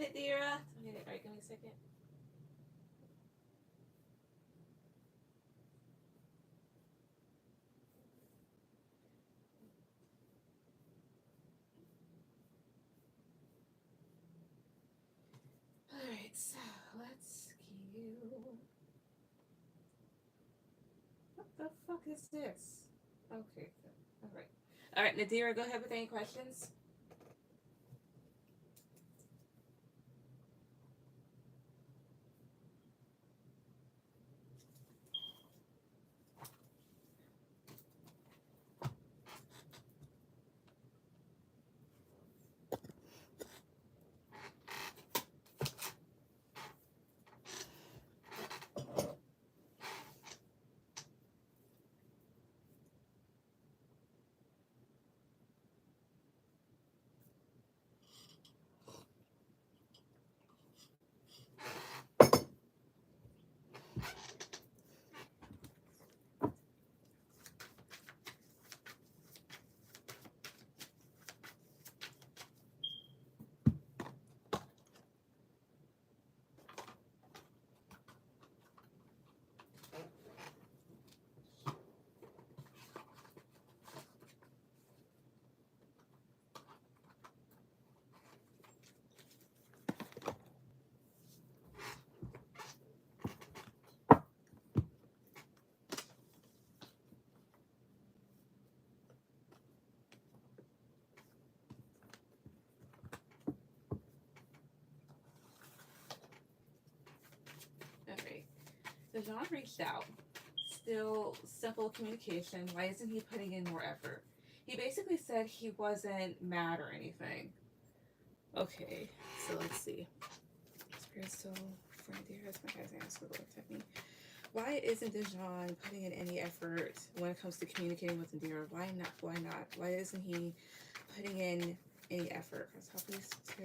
Nadira. Okay, all right, give me a second. All right, so let's queue. What the fuck is this? Okay, good. All right. All right, Nadira, go ahead with any questions. All right. Dejan reached out. Still simple communication. Why isn't he putting in more effort? He basically said he wasn't mad or anything. Okay, so let's see. Spirit still for Nadira. My guys asked for the me. Why isn't Dejan putting in any effort when it comes to communicating with Nadira? Why not? Why not? Why isn't he putting in any effort? Please, 2,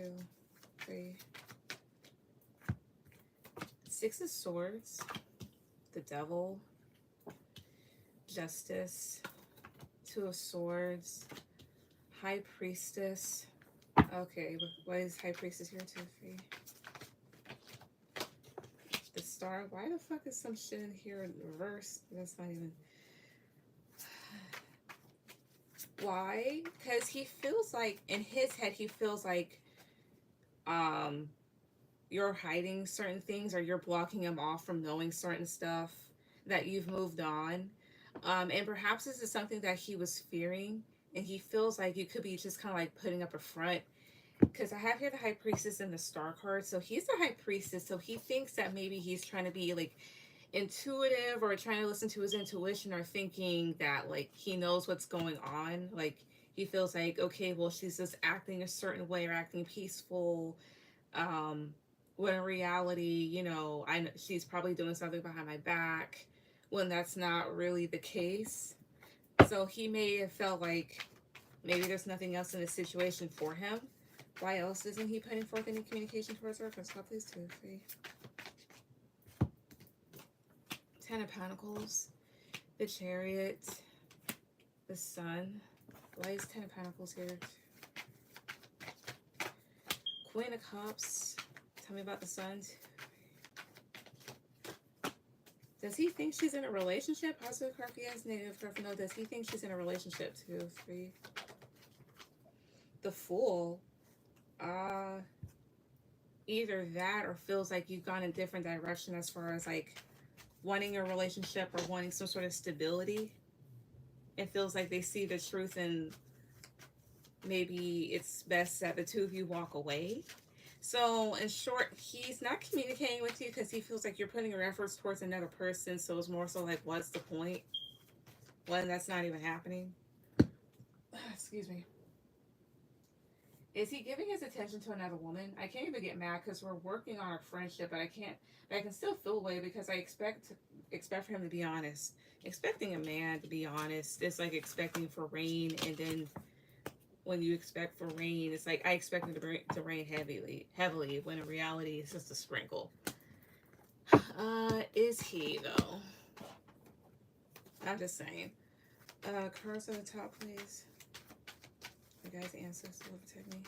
3. 6 of Swords, the Devil, Justice, 2 of Swords, High Priestess. Okay, why is High Priestess here? 2, 3. The Star. Why the fuck is some shit in here in reverse? That's not even. Why? Because he feels like, in his head, he feels like you're hiding certain things or you're blocking him off from knowing certain stuff, that you've moved on. And perhaps this is something that he was fearing, and he feels like you could be just kind of like putting up a front. Because I have here the High Priestess and the Star card. So he's the High Priestess. So he thinks that maybe he's trying to be like intuitive or trying to listen to his intuition, or thinking that like he knows what's going on. Like he feels like, okay, well, she's just acting a certain way or acting peaceful. Um, when in reality, you know, she's probably doing something behind my back, when that's not really the case. So he may have felt like maybe there's nothing else in the situation for him. Why else isn't he putting forth any communication towards her? First, please, 2, 3. 10 of Pentacles, the Chariot, the Sun. Why is 10 of Pentacles here? Queen of Cups. Tell me about the Sun. Does he think she's in a relationship? Positive card, yes. Negative card, no. Does he think she's in a relationship? 2, 3. The Fool. Either that, or feels like you've gone in a different direction as far as like wanting a relationship or wanting some sort of stability. It feels like they see the truth, and maybe it's best that the two of you walk away. So in short, he's not communicating with you because he feels like you're putting your efforts towards another person. So it's more so like, what's the point when that's not even happening? Excuse me. Is he giving his attention to another woman? I can't even get mad because we're working on our friendship, but I can't. But I can still feel away because I expect for him to be honest. Expecting a man to be honest is like expecting for rain, and then when you expect for rain, it's like I expect it to rain heavily. When in reality, it's just a sprinkle. Is he though? I'm just saying. Cards on the top, please. You guys, answers to protect me.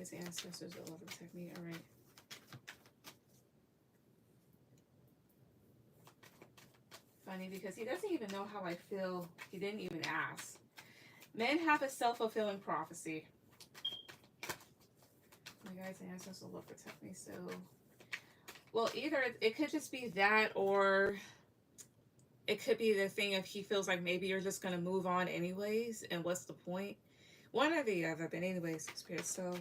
guys, ancestors that love and protect me. All right. Funny because he doesn't even know how I feel. He didn't even ask. Men have a self-fulfilling prophecy. My guys, ancestors will love and protect me. So, well, either it could just be that, or it could be the thing if he feels like maybe you're just gonna move on anyways, and what's the point? One or the other. But anyways, Spirit. So,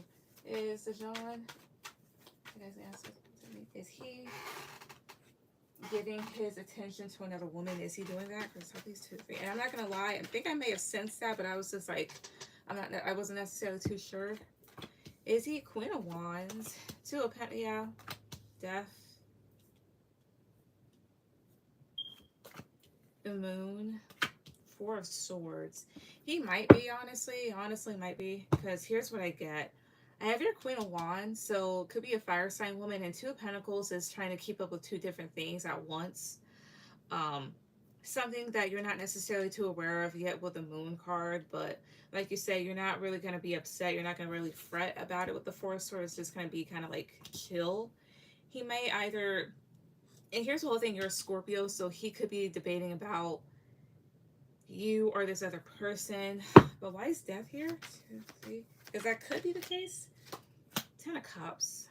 is the John? My guys, ancestors, is he giving his attention to another woman? Is he doing that? Because these 2, 3, and I'm not gonna lie, I think I may have sensed that, but I was just like, I wasn't necessarily too sure. Is he Queen of Wands, 2 of Pentacles? Yeah, Death, the Moon, 4 of Swords. He might be, honestly might be, because here's what I get. I have your Queen of Wands, so it could be a fire sign woman, and 2 of Pentacles is trying to keep up with 2 different things at once. Something that you're not necessarily too aware of yet with the Moon card, but like you say, you're not really going to be upset. You're not going to really fret about it with the 4 of Swords. It's just going to be kind of like chill. He may either, and here's the whole thing, you're a Scorpio, so he could be debating about you or this other person. But why is Death here? 2, 3, because that could be the case. 10 of Cups.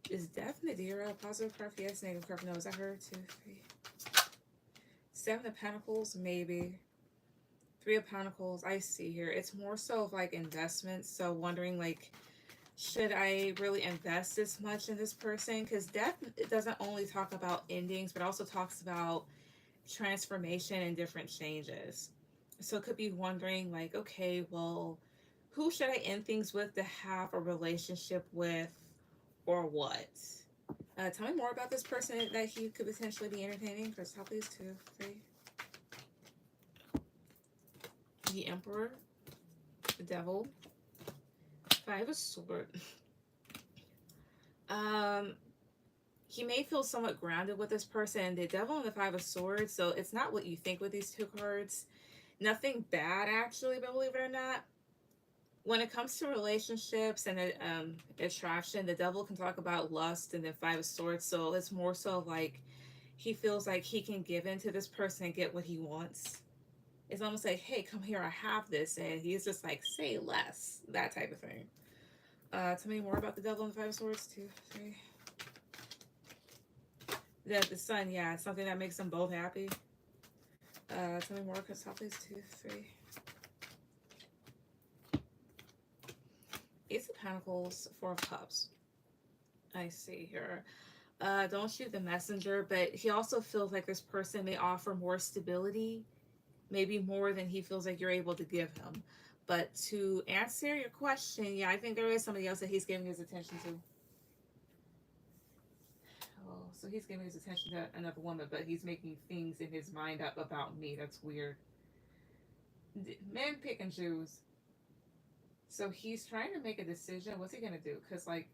Is Death Nadira a positive card? Yes, negative card. No, is that her? 2, 3. 7 of Pentacles, maybe. 3 of Pentacles, I see here. It's more so of like investments. So wondering like, should I really invest this much in this person? Because Death doesn't only talk about endings, but also talks about transformation and different changes. So it could be wondering like, okay, well, who should I end things with to have a relationship with, or what? Tell me more about this person that he could potentially be entertaining. Chris, how please? 2, 3. The Emperor, the Devil, 5 of Swords. He may feel somewhat grounded with this person. The Devil and the 5 of Swords. So it's not what you think with these 2 cards. Nothing bad, actually, but believe it or not. When it comes to relationships and attraction, the Devil can talk about lust, and then 5 of Swords. So it's more so like he feels like he can give in to this person and get what he wants. It's almost like, hey, come here, I have this. And he's just like, say less. That type of thing. Tell me more about the Devil and the 5 of Swords. 2, 3. The Sun, yeah, something that makes them both happy. Tell me more, because how please? 2, 3. Ace of Pentacles, 4 of Cups. I see here. Don't shoot the messenger, but he also feels like this person may offer more stability, maybe more than he feels like you're able to give him. But to answer your question, yeah, I think there is somebody else that he's giving his attention to. Oh, so he's giving his attention to another woman, but he's making things in his mind up about me. That's weird. Men pick and choose. So he's trying to make a decision. What's he going to do? Because, like,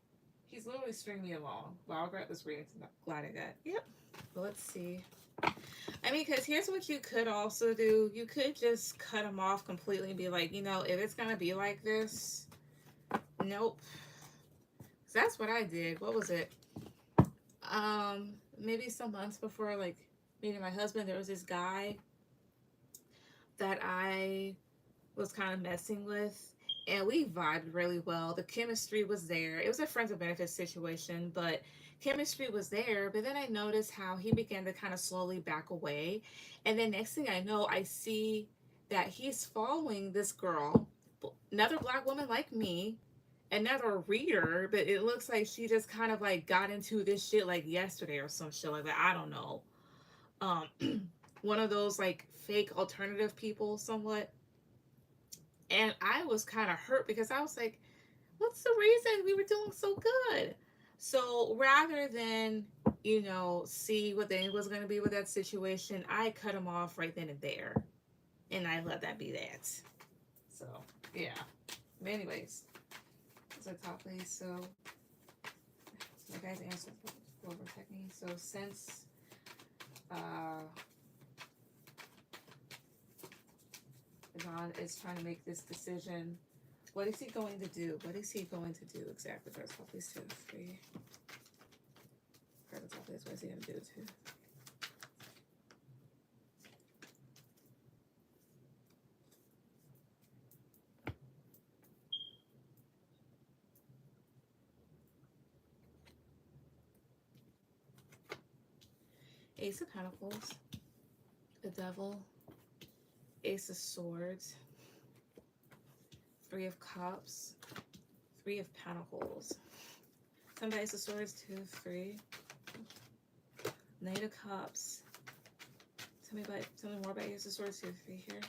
he's literally stringing me along. Well, I'll grab this reading. Glad I got. Yep. But let's see. I mean, because here's what you could also do. You could just cut him off completely and be like, you know, if it's going to be like this, nope. So that's what I did. What was it? Maybe some months before, like, meeting my husband, there was this guy that I was kind of messing with. And we vibed really well. The chemistry was there. It was a friends with benefits situation, but chemistry was there. But then I noticed how he began to kind of slowly back away. And then next thing I know, I see that he's following this girl, another Black woman like me, another reader, but it looks like she just kind of like got into this shit like yesterday or some shit like that. I don't know. One of those like fake alternative people somewhat. And I was kind of hurt because I was like, what's the reason we were doing so good? So rather than, you know, see what the end was going to be with that situation, I cut him off right then and there. And I let that be that. So, yeah. But anyways, that's our top place. So, my guys answered will protect me. So, since John is trying to make this decision What is he going to do? What is he going to do exactly? First off, these 2, 3. First off, what is he going to do? 2. Ace of Pentacles, the Devil, Ace of Swords, 3 of Cups, 3 of Pentacles. Somebody Ace of Swords, 2, 3. Knight of Cups. Tell me more about Ace of Swords, 2, 3 here.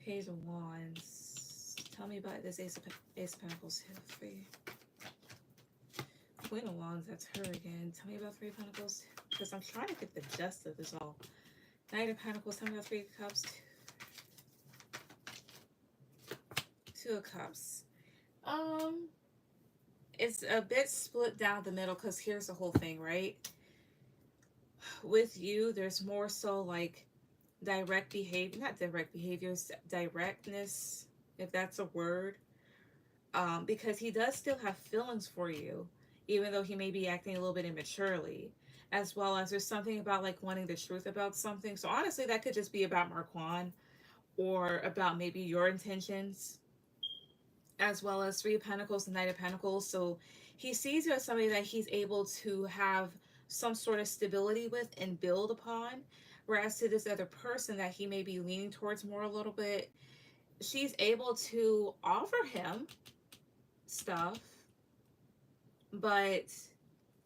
Page of Wands. Tell me about this Ace of Pentacles, 2, 3. Queen of Wands, that's her again. Tell me about 3 of Pentacles, because I'm trying to get the gist of this all. Knight of Pentacles, tell me about 3 of Cups, 2 of Cups. It's a bit split down the middle, because here's the whole thing, right? With you, there's more so like direct behavior, not direct behaviors, directness, if that's a word. Because he does still have feelings for you, even though he may be acting a little bit immaturely, as well as there's something about like wanting the truth about something. So honestly, that could just be about Marquand or about maybe your intentions, as well as 3 of Pentacles and Knight of Pentacles. So he sees you as somebody that he's able to have some sort of stability with and build upon. Whereas to this other person that he may be leaning towards more a little bit, she's able to offer him stuff, but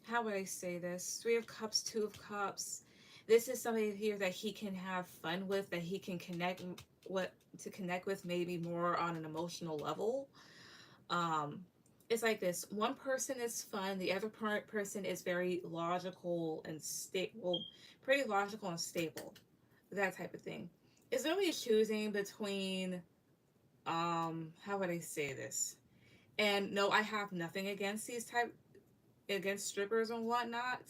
how would I say this? 3 of Cups, 2 of Cups. This is somebody here that he can have fun with, that he can connect with maybe more on an emotional level. It's like this. One person is fun, the other person is very logical and stable, pretty logical and stable, that type of thing. It's really choosing between, how would I say this? And no, I have nothing against against strippers and whatnot.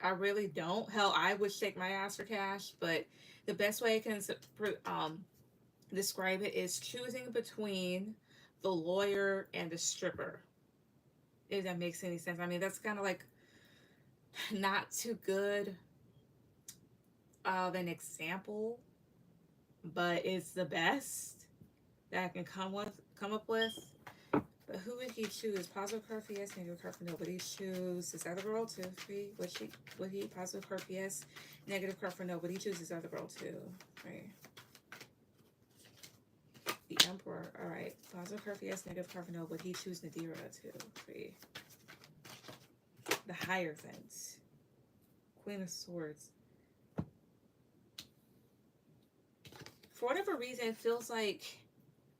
I really don't. Hell, I would shake my ass for cash, but the best way I can describe it is choosing between the lawyer and the stripper, if that makes any sense. I mean, that's kind of like not too good of an example, but it's the best that I can come up with. But who would he choose? Positive card for yes, negative card for no. Would he choose this other girl too? 3. Would he positive card for yes, negative card for no? Would he choose this other girl too? Right. The Emperor. All right. Positive card for yes, negative card for no. Would he choose Nadira too? 3. The Hierophant. Queen of Swords. For whatever reason, it feels like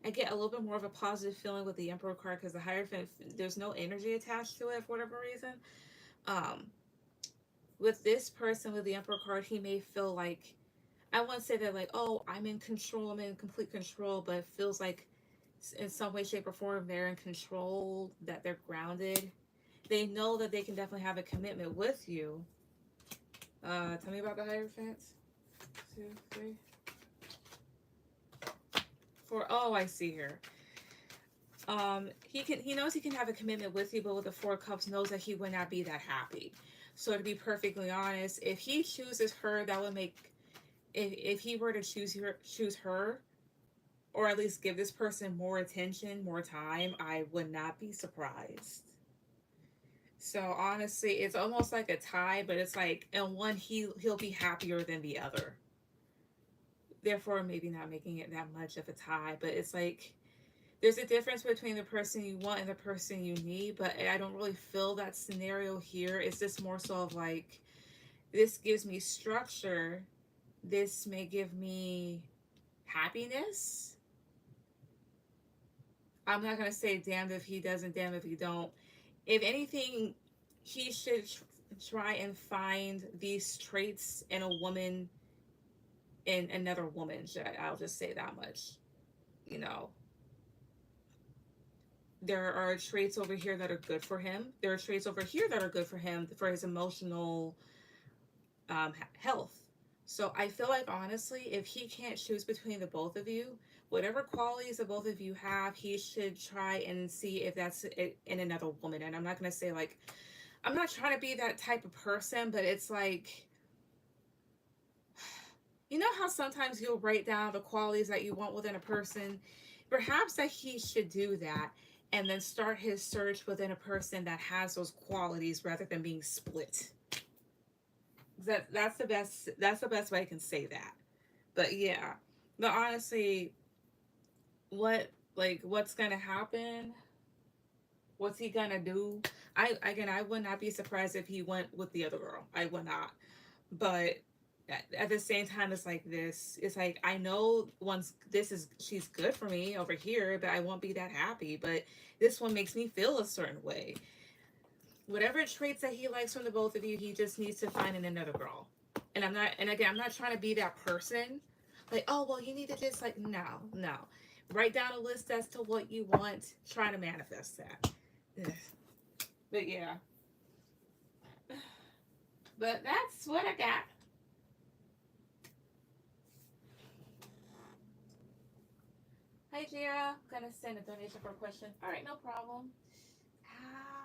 I get a little bit more of a positive feeling with the Emperor card, because the Hierophant, there's no energy attached to it for whatever reason. With this person with the Emperor card, he may feel like, I wouldn't say that like, oh, I'm in control, I'm in complete control, but it feels like in some way, shape, or form they're in control, that they're grounded. They know that they can definitely have a commitment with you. Tell me about the Hierophant. 2, 3. 4. Oh, I see here. He knows he can have a commitment with you, but with the 4 of Cups, knows that he would not be that happy. So to be perfectly honest, if he chooses her, that would make, if he were to choose her, or at least give this person more attention, more time, I would not be surprised. So honestly, it's almost like a tie, but it's like, in one, he'll be happier than the other. Therefore, maybe not making it that much of a tie, but it's like, there's a difference between the person you want and the person you need, but I don't really feel that scenario here. It's just more so of like, this gives me structure. This may give me happiness. I'm not going to say damned if he doesn't, damned if he don't. If anything, he should try and find these traits in a woman, in another woman. I'll just say that much. You know, there are traits over here that are good for him. There are traits over here that are good for him, for his emotional health. So I feel like honestly, if he can't choose between the both of you, whatever qualities the both of you have, he should try and see if that's it in another woman. And I'm not gonna say like, I'm not trying to be that type of person, but it's like, you know how sometimes you'll write down the qualities that you want within a person? Perhaps that he should do that and then start his search within a person that has those qualities rather than being split. That's the best way I can say that. But yeah. But honestly, what's gonna happen? What's he gonna do? I would not be surprised if he went with the other girl. I would not. But at the same time, it's like this. It's like I know once this is she's good for me over here, but I won't be that happy. But this one makes me feel a certain way. Whatever traits that he likes from the both of you, he just needs to find in another girl. And I'm not. And again, I'm not trying to be that person. Like, oh well, you need to just like no, no. Write down a list as to what you want. Try to manifest that. Ugh. But yeah. But that's what I got. Hi, Jira. Gonna send a donation for a question. All right, no problem. Ow.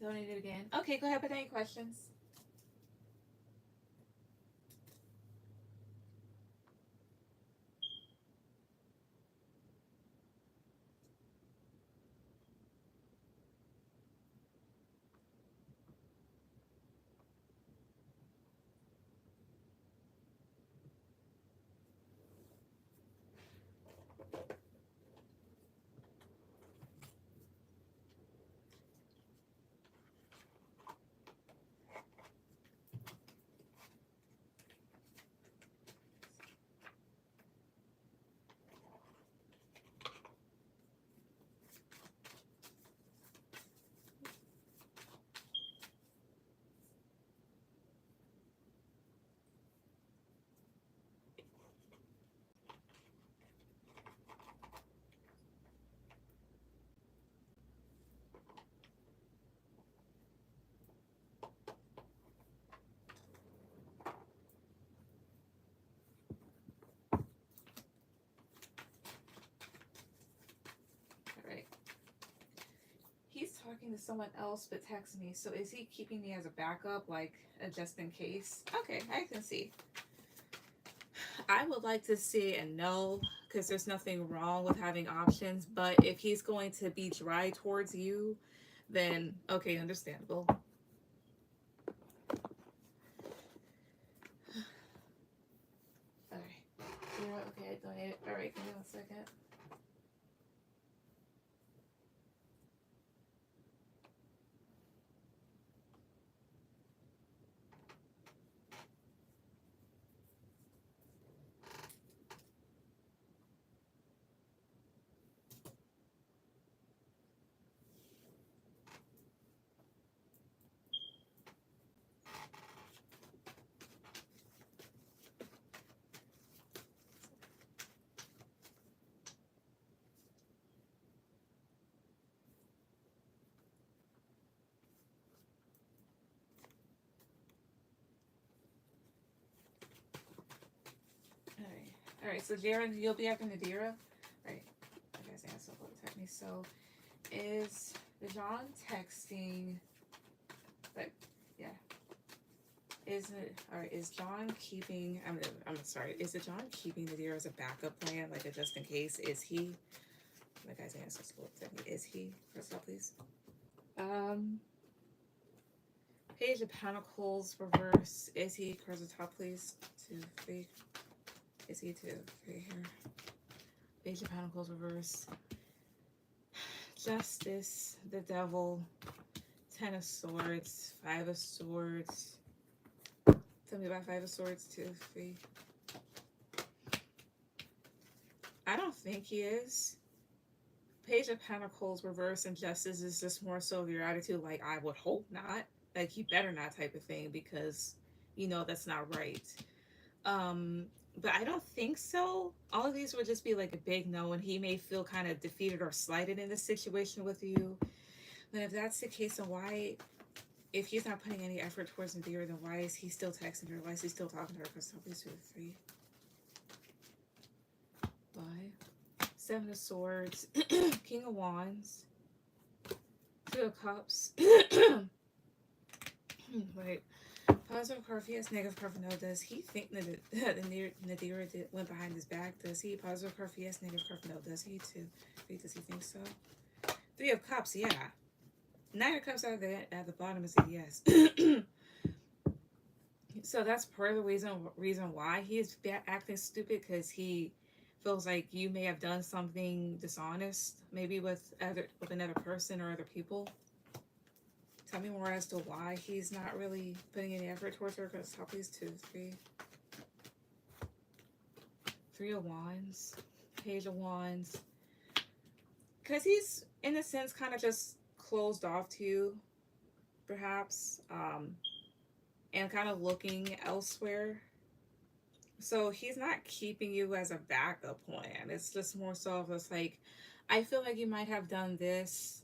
Donate it again. Okay, go ahead. Put any questions. All right. He's talking to someone else, but text me. So is he keeping me as a backup, like a just in case? Okay, I can see. I would like to see a no, because there's nothing wrong with having options. But if he's going to be dry towards you, then okay, understandable. All right. Yeah, okay, I donated. All right, give me 1 second. All right. All right. So Jared, you'll be after Nadira. All right. I guess answer what text me. So is John texting? But yeah. Is it all right? Is John keeping? I'm sorry. Is it John keeping Nadira as a backup plan, like a just in case? Is he? My guy's answer is he? First off, please. Page of Pentacles reverse. Is he? Across the top, please. 2, 3. is he too? Right here. Page of Pentacles reverse. Justice, the Devil, Ten of Swords, Five of Swords. Tell me about Five of Swords, 2, 3. I don't think he is. Page of Pentacles reverse and Justice is just more so of your attitude, like, I would hope not. Like, you better not type of thing, because you know that's not right. But I don't think so. All of these would just be like a big no, and he may feel kind of defeated or slighted in this situation with you. Then if that's the case, then why, if he's not putting any effort towards Nadira, then why is he still texting her? Why is he still talking to her? Because somebody's 2 or 3. Why? 7 of Swords, King of Wands, 2 of Cups. Wait. Positive card, yes. Negative card for no. Does he think that Nadira went behind his back? Does he? Positive card for yes. Negative card for no. Does he too? Does he think so? 3 of Cups, yeah. 9 of Cups at the bottom is a yes. So that's part of the reason why he is acting stupid, because he feels like you may have done something dishonest, maybe with another person or other people. Tell me more as to why he's not really putting any effort towards her. Because top is 2, 3. 3 of Wands. Page of Wands. Because he's, in a sense, kind of just closed off to you, perhaps. And kind of looking elsewhere. So he's not keeping you as a backup plan. It's just more so of just like, I feel like you might have done this,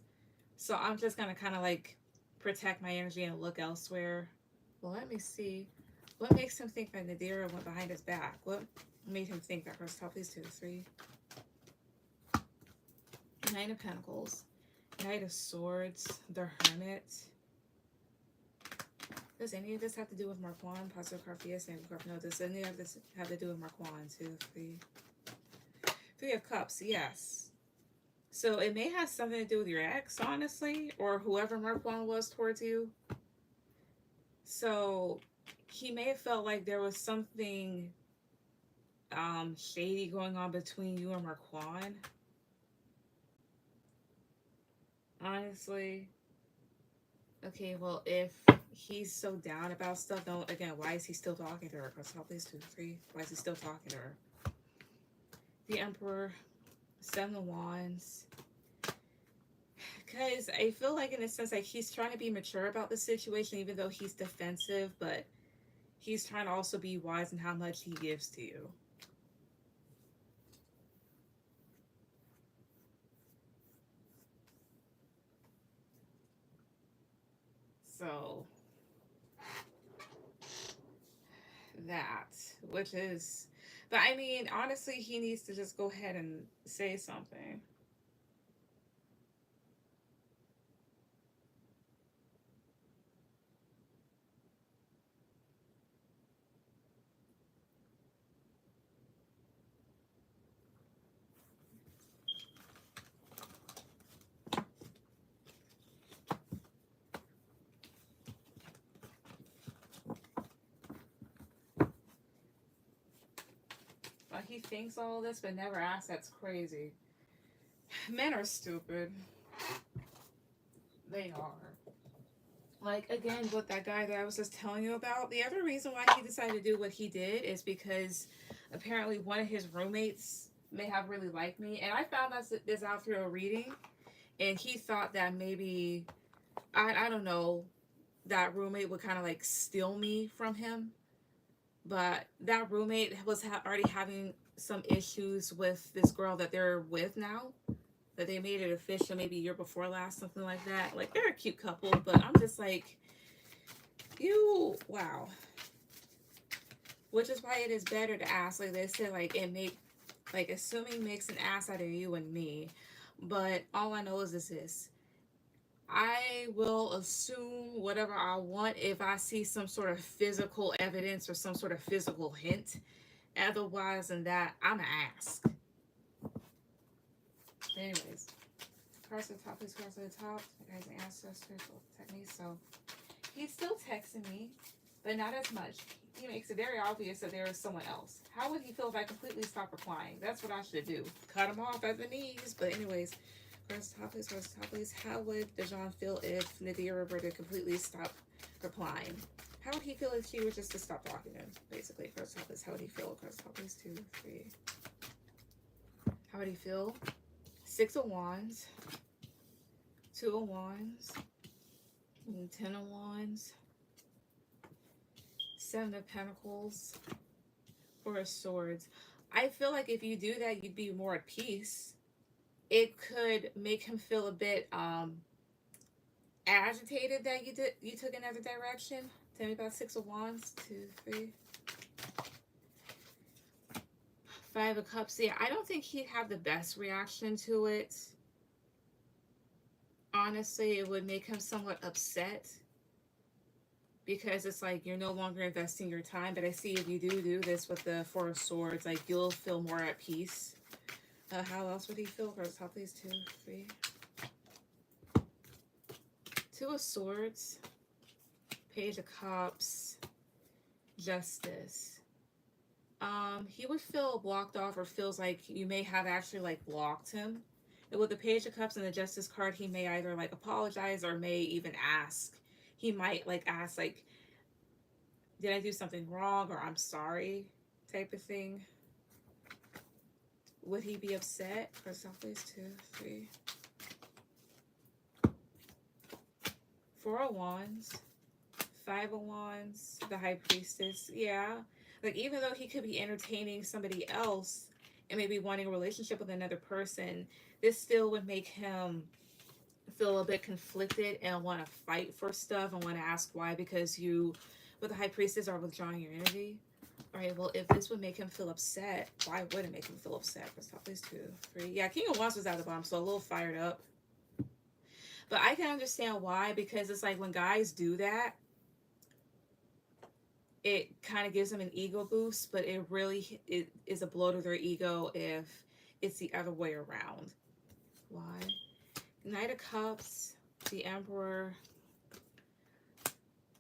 so I'm just going to kind of like protect my energy and look elsewhere. Well, let me see. What makes him think that Nadira went behind his back? What made him think that? First top is 2 to 3. 9 of Pentacles. Knight of Swords. The Hermit. Does any of this have to do with Marquand? Positive card for yes, negative card for no. Does any of this have to do with Marquand? 2, 3. 3 of Cups, yes. So it may have something to do with your ex, honestly, or whoever Marquand was towards you. So he may have felt like there was something shady going on between you and Marquand. Honestly. Okay, well, if he's so down about stuff, don't, again, why is he still talking to her? Because please 2, 3. Why is he still talking to her? The Emperor, 7 of Wands. Because I feel like, in a sense, like he's trying to be mature about the situation, even though he's defensive, but he's trying to also be wise in how much he gives to you. So that, which is, but I mean, honestly, he needs to just go ahead and say something. He thinks all this, but never asks. That's crazy. Men are stupid. They are. Like, again, with that guy that I was just telling you about, the other reason why he decided to do what he did is because apparently one of his roommates may have really liked me. And I found this out through a reading. And he thought that maybe, I don't know, that roommate would kind of like steal me from him. But that roommate was already having some issues with this girl that they're with now. That they made it official maybe a year before last, something like that. Like, they're a cute couple, but I'm just like, wow. Which is why it is better to ask. Like they said, like, assuming makes an ass out of you and me. But all I know is this. I will assume whatever I want if I see some sort of physical evidence or some sort of physical hint. Otherwise than that, I'm gonna ask. Anyways, cards at the top, please, cards at the top. Guys and ancestors will protect me. So he's still texting me, but not as much. he makes it very obvious that there is someone else. How would he feel if I completely stop replying? That's what I should do. Cut him off at the knees. But anyways, first top please. How would Dejan feel if Nadira were to completely stop replying? How would he feel if she were just to stop talking to him? Basically, first top is how would he feel? First top please, 2, 3. How would he feel? 6 of Wands, 2 of Wands, and 10 of Wands, 7 of Pentacles, 4 of Swords. I feel like if you do that, you'd be more at peace. It could make him feel a bit agitated that you took another direction. Tell me about 6 of Wands, 2, 3. 5 of Cups. Yeah, I don't think he'd have the best reaction to it. Honestly, it would make him somewhat upset because it's like you're no longer investing your time. But I see if you do this with the 4 of Swords, like you'll feel more at peace. How else would he feel? First, top please, 2, 3. 2 of Swords, Page of Cups, Justice. He would feel blocked off or feels like you may have actually like blocked him. And with the Page of Cups and the Justice card, he may either like apologize or may even ask. He might like ask like, did I do something wrong, or I'm sorry type of thing. Would he be upset? First off, please, 2, 3. 4 of Wands, 5 of Wands, the High Priestess. Yeah. Like, even though he could be entertaining somebody else and maybe wanting a relationship with another person, this still would make him feel a bit conflicted and want to fight for stuff and want to ask why, because you, with the High Priestess, are withdrawing your energy. All right, well, if this would make him feel upset, why would it make him feel upset? Let's stop these 2, 3. Yeah, King of Wands was at the bottom, so a little fired up. But I can understand why, because it's like when guys do that, it kind of gives them an ego boost, but it is a blow to their ego if it's the other way around. Why? Knight of Cups, the Emperor,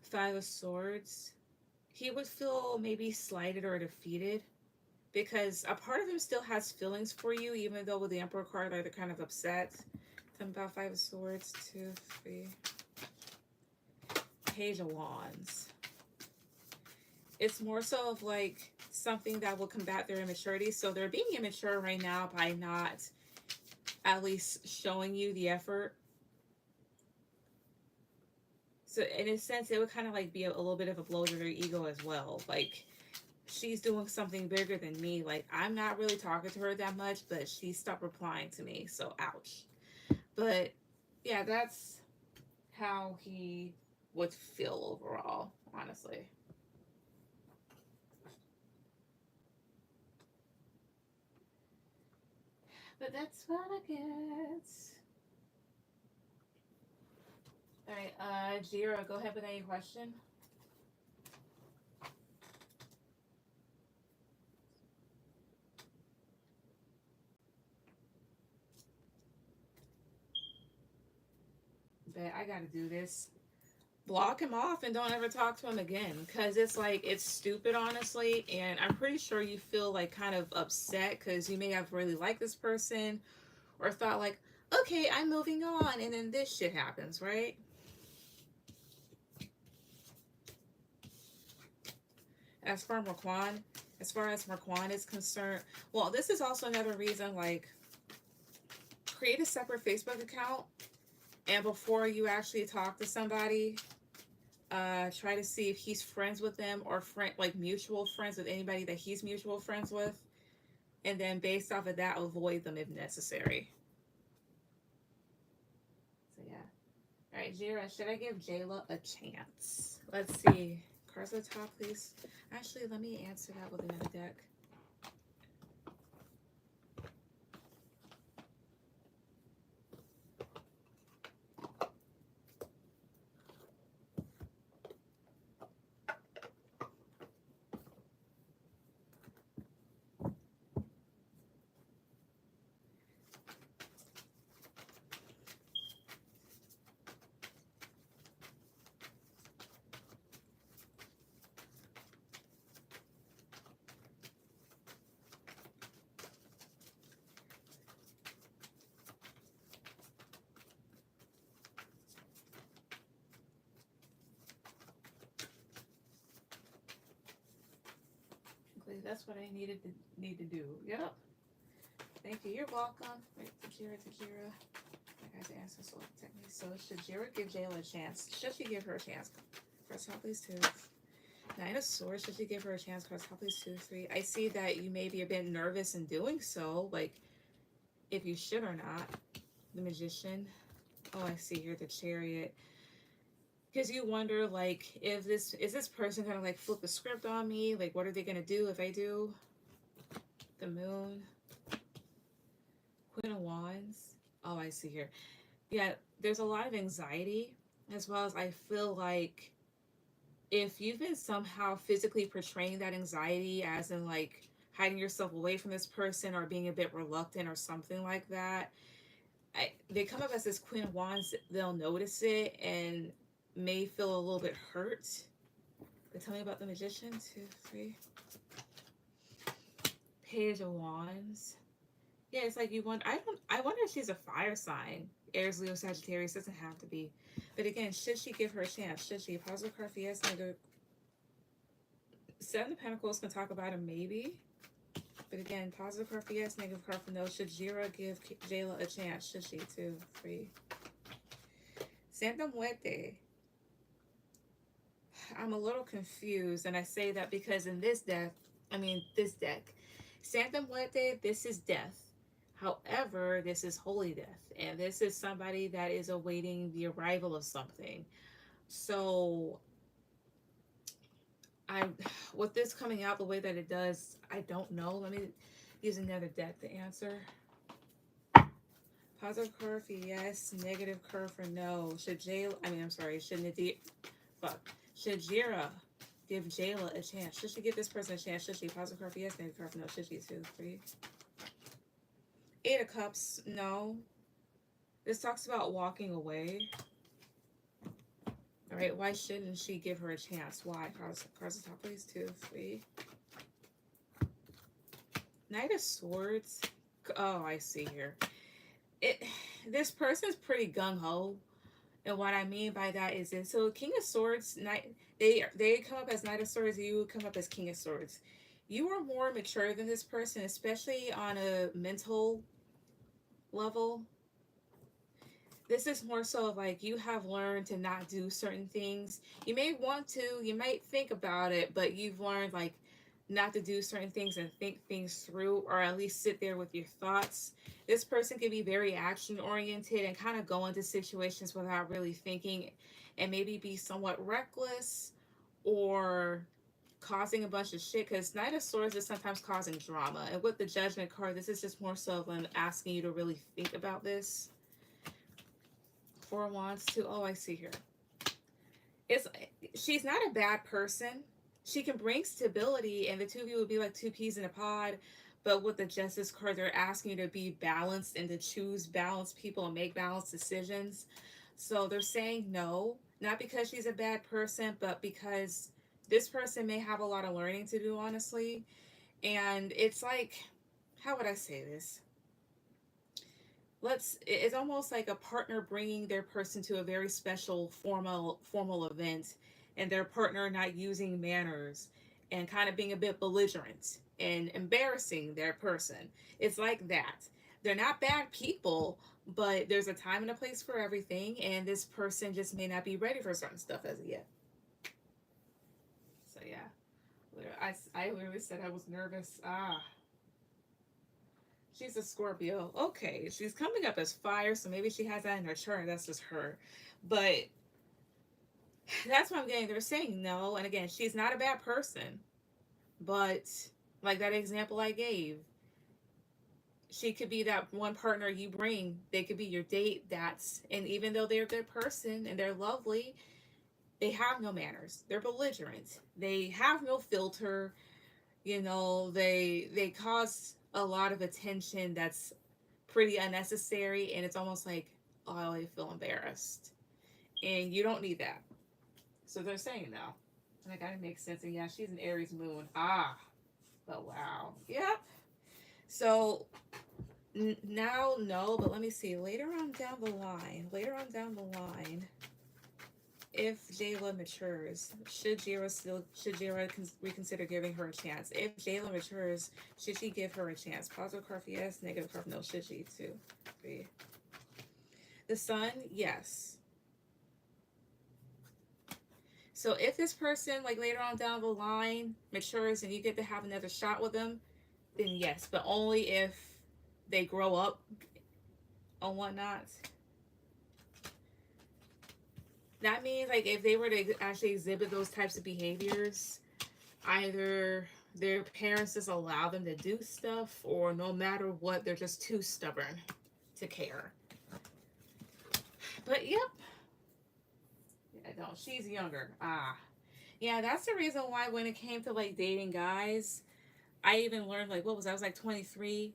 5 of Swords. He would feel maybe slighted or defeated because a part of him still has feelings for you, even though with the Emperor card, they're kind of upset. Tell me about 5 of Swords, 2, 3. Page of Wands. It's more so of like something that will combat their immaturity. So they're being immature right now by not at least showing you the effort. So in a sense, it would kind of like be a little bit of a blow to their ego as well. Like, she's doing something bigger than me. Like, I'm not really talking to her that much, but she stopped replying to me. So ouch. But yeah, that's how he would feel overall, honestly. But that's what I get. All right, Jira, go ahead with any question. But I gotta do this. Block him off and don't ever talk to him again, because it's like, it's stupid, honestly. And I'm pretty sure you feel like kind of upset because you may have really liked this person or thought like, okay, I'm moving on, and then this shit happens, right? As far as Marquand is concerned, well, this is also another reason, like, create a separate Facebook account, and before you actually talk to somebody, try to see if he's friends with them or like mutual friends with anybody that he's mutual friends with, and then based off of that, avoid them if necessary. So yeah. All right, Jira, should I give Jayla a chance? Let's see. Cards at the top, please. Actually, let me answer that with another deck. That's what I need to do. Yep. Thank you. You're welcome. Wait, Tajira. I got to answer so technically. So should Jira give Jayla a chance? Should she give her a chance? Press top, please, 2. Nine of Swords. Should she give her a chance? Press top, please, 2, 3. I see that you may be a bit nervous in doing so. Like, if you should or not. The Magician. Oh, I see here the Chariot. Because you wonder, like, if this is this person gonna like flip the script on me? Like, what are they gonna do if I do? The Moon. Queen of Wands. Oh, I see here. Yeah, there's a lot of anxiety, as well as I feel like if you've been somehow physically portraying that anxiety as in like hiding yourself away from this person or being a bit reluctant or something like that, they come up as this Queen of Wands, they'll notice it and may feel a little bit hurt. But tell me about the Magician. 2, 3. Page of Wands. Yeah, it's like you want. I wonder if she's a fire sign. Aries, Leo, Sagittarius. Doesn't have to be. But again, should she give her a chance? Should she? Positive card for yes. Negative. Seven of Pentacles can talk about a maybe. But again, positive card for yes, negative card for no. Should Jira give Jayla a chance? Should she? 2, 3. Santa Muerte. I'm a little confused, and I say that because in this deck, Santa Muerte, this is death. However, this is holy death, and this is somebody that is awaiting the arrival of something. So, with this coming out the way that it does, I don't know. Let me use another deck to answer. Positive card for yes, negative card for no. Should Jira give Jayla a chance? Should she give this person a chance? Should she? Positive card for yes, negative card for no. Should she? 2, 3. 8 of Cups, no. This talks about walking away. All right, why shouldn't she give her a chance? Why? Cards top, please. 2, 3. Knight of Swords. Oh, I see here. This person's pretty gung-ho. And what I mean by that is this. So King of Swords, they come up as Knight of Swords, you come up as King of Swords. You are more mature than this person, especially on a mental level. This is more so like you have learned to not do certain things. You may want to, you might think about it, but you've learned like not to do certain things and think things through, or at least sit there with your thoughts. This person can be very action oriented and kind of go into situations without really thinking, and maybe be somewhat reckless or causing a bunch of shit, because Knight of Swords is sometimes causing drama. And with the Judgment card, this is just more so than asking you to really think about this. 4 Wands, 2. Oh, I see here. She's not a bad person. She can bring stability, and the two of you would be like two peas in a pod. But with the Justice card, they're asking you to be balanced and to choose balanced people and make balanced decisions. So they're saying no, not because she's a bad person, but because this person may have a lot of learning to do, honestly. And it's like, how would I say this? It's almost like a partner bringing their person to a very special formal event, and their partner not using manners and kind of being a bit belligerent and embarrassing their person. It's like that. They're not bad people, but there's a time and a place for everything, and this person just may not be ready for certain stuff as of yet. So yeah, I literally said I was nervous. She's a Scorpio. Okay, she's coming up as fire, so maybe she has that in her chart. That's just her. But that's what I'm getting. They're saying no. And again, she's not a bad person. But like that example I gave, she could be that one partner you bring. They could be your date. And even though they're a good person and they're lovely, they have no manners. They're belligerent. They have no filter. They cause a lot of attention that's pretty unnecessary, and it's almost like, oh, I feel embarrassed, and you don't need that. So they're saying no, and that kind of makes sense. And yeah, she's an Aries moon. But wow, yep. So now no, but let me see. Later on down the line, if Jayla matures, should Jayla reconsider giving her a chance? If Jayla matures, should she give her a chance? Positive card for yes, negative card for no. Should she? 2, 3. The Sun, yes. So if this person, like later on down the line, matures and you get to have another shot with them, then yes, but only if they grow up or whatnot. That means like if they were to actually exhibit those types of behaviors, either their parents just allow them to do stuff, or no matter what, they're just too stubborn to care. But yep. Yeah, no, she's younger. Yeah, that's the reason why when it came to like dating guys, I even learned like what was I was like 23.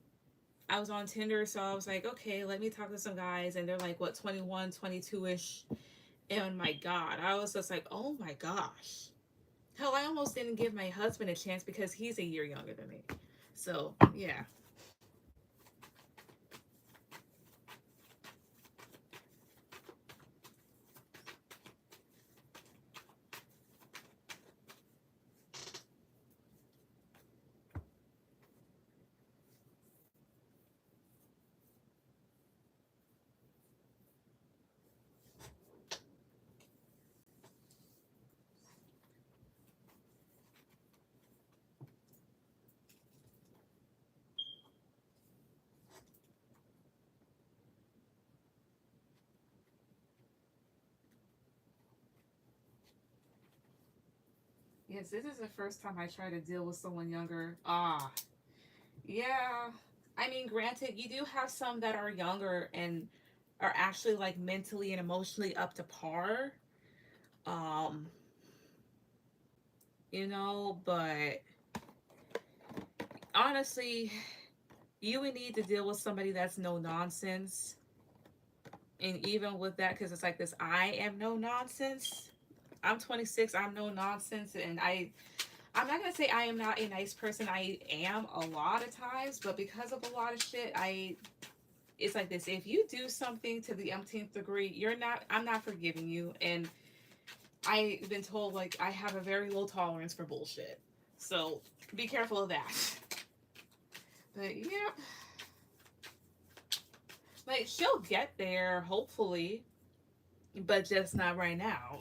I was on Tinder, so I was like, okay, let me talk to some guys, and they're like what 21, 22ish. And my God, I was just like, oh my gosh. Hell, I almost didn't give my husband a chance because he's a year younger than me. So, yeah. Yes, this is the first time I try to deal with someone younger. Yeah. I mean, granted, you do have some that are younger and are actually like mentally and emotionally up to par. Um, but honestly, you would need to deal with somebody that's no nonsense. And even with that, because it's like this, I am no nonsense. I'm 26. I'm no nonsense, and I'm not gonna say I am not a nice person. I am a lot of times, but because of a lot of shit, it's like this. If you do something to the umpteenth degree, I'm not forgiving you. And I've been told like I have a very low tolerance for bullshit. So be careful of that. But yeah, like she'll get there hopefully, but just not right now.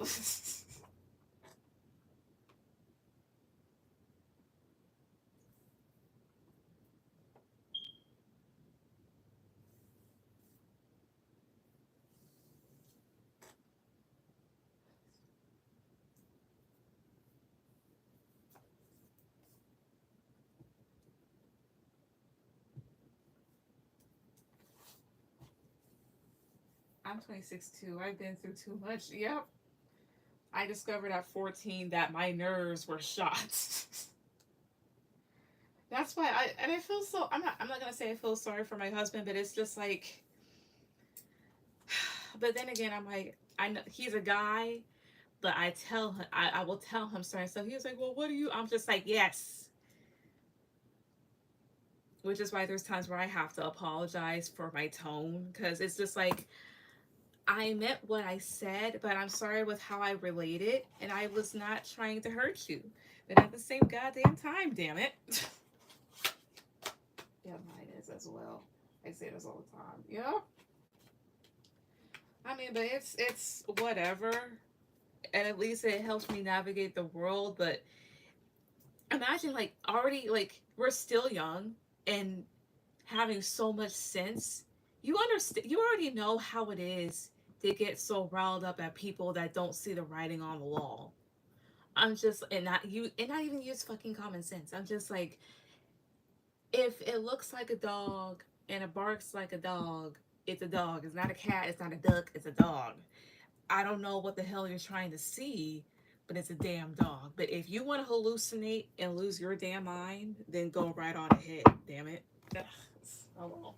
I'm 26 too. I've been through too much. Yep. I discovered at 14 that my nerves were shot. That's why I feel so I'm not gonna say I feel sorry for my husband, but it's just like but then again I'm like I know he's a guy, but I will tell him certain stuff. He was like, well, what do you I'm just like, yes. Which is why there's times where I have to apologize for my tone, because it's just like I meant what I said, but I'm sorry with how I related, and I was not trying to hurt you. But at the same goddamn time, damn it. Yeah, mine is as well. I say this all the time. Yep. I mean, but it's whatever, and at least it helps me navigate the world. But imagine like already like we're still young and having so much sense. You understand. You already know how it is to get so riled up at people that don't see the writing on the wall. I'm just and not even use fucking common sense. I'm just like, if it looks like a dog and it barks like a dog, it's a dog. It's not a cat. It's not a duck. It's a dog. I don't know what the hell you're trying to see, but it's a damn dog. But if you want to hallucinate and lose your damn mind, then go right on ahead. Damn it. Ugh, oh well.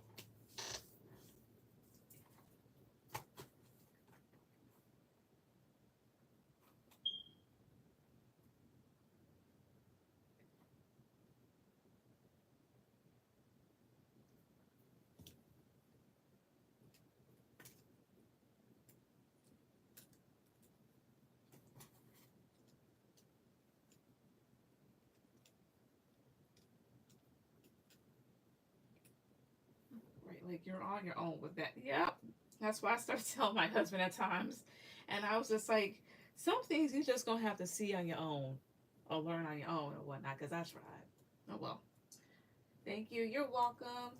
Like you're on your own with that. Yep. That's why I started telling my husband at times. And I was just like, some things you just gonna have to see on your own or learn on your own or whatnot, because I tried. Oh well. Thank you. You're welcome.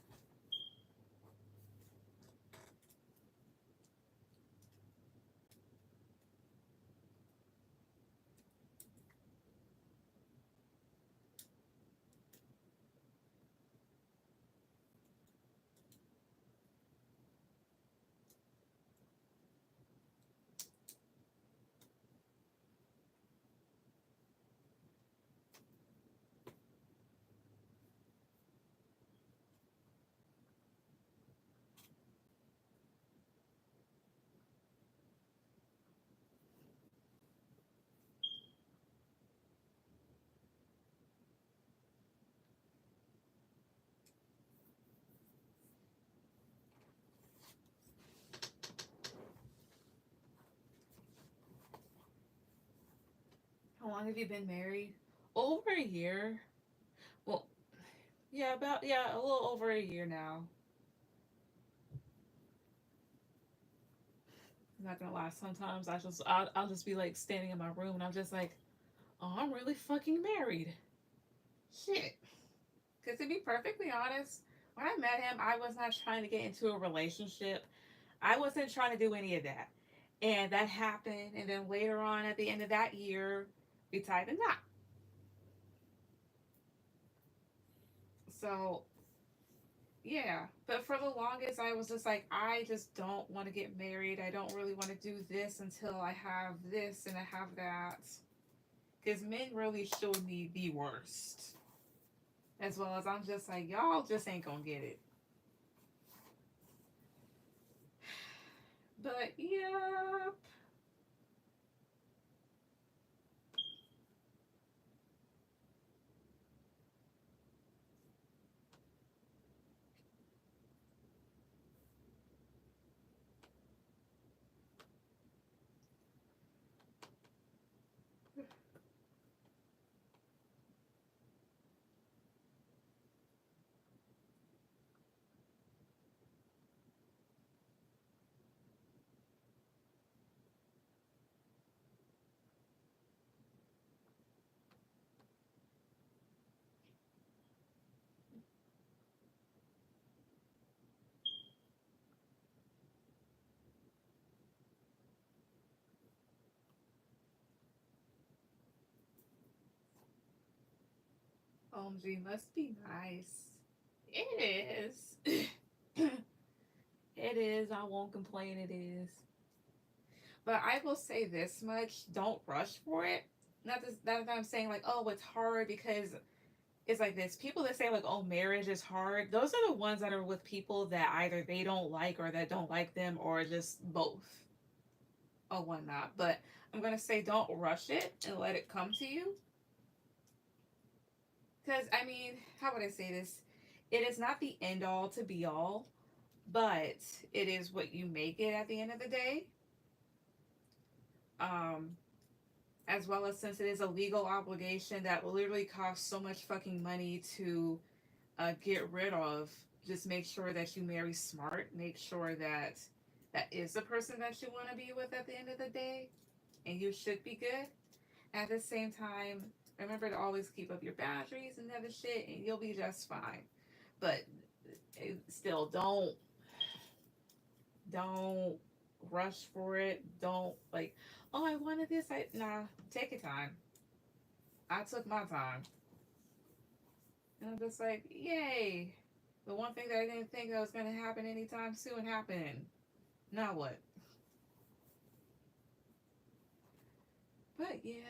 How long have you been married? Over a year. Well, yeah, a little over a year now. I'm not gonna lie. Sometimes I'll just be like standing in my room and I'm just like, oh, I'm really fucking married. Shit. Because to be perfectly honest, when I met him, I was not trying to get into a relationship. I wasn't trying to do any of that. And that happened. And then later on, at the end of that year, we tied a knot. So, yeah. But for the longest, I was just like, I just don't want to get married. I don't really want to do this until I have this and I have that. Because men really showed me the worst. As well as I'm just like, y'all just ain't gonna get it. But yeah. OMG must be nice. It is. It is. I won't complain. It is. But I will say this much: don't rush for it. Not this, that I'm saying like, oh, it's hard because it's like this. People that say like, oh, marriage is hard. Those are the ones that are with people that either they don't like or that don't like them or just both or whatnot. But I'm gonna say don't rush it and let it come to you. Because I mean, how would I say this? It is not the end all to be all, but it is what you make it at the end of the day. Um, as well as since it is a legal obligation that will literally cost so much fucking money to get rid of, just make sure that you marry smart. Make sure that that is the person that you want to be with at the end of the day, and you should be good. At the same time, remember to always keep up your boundaries and other shit, and you'll be just fine. But still, don't rush for it. Don't like, oh, I wanted this. I Nah, take your time. I took my time, and I'm just like, yay. The one thing that I didn't think that was gonna happen anytime soon happened. Now what? But yeah,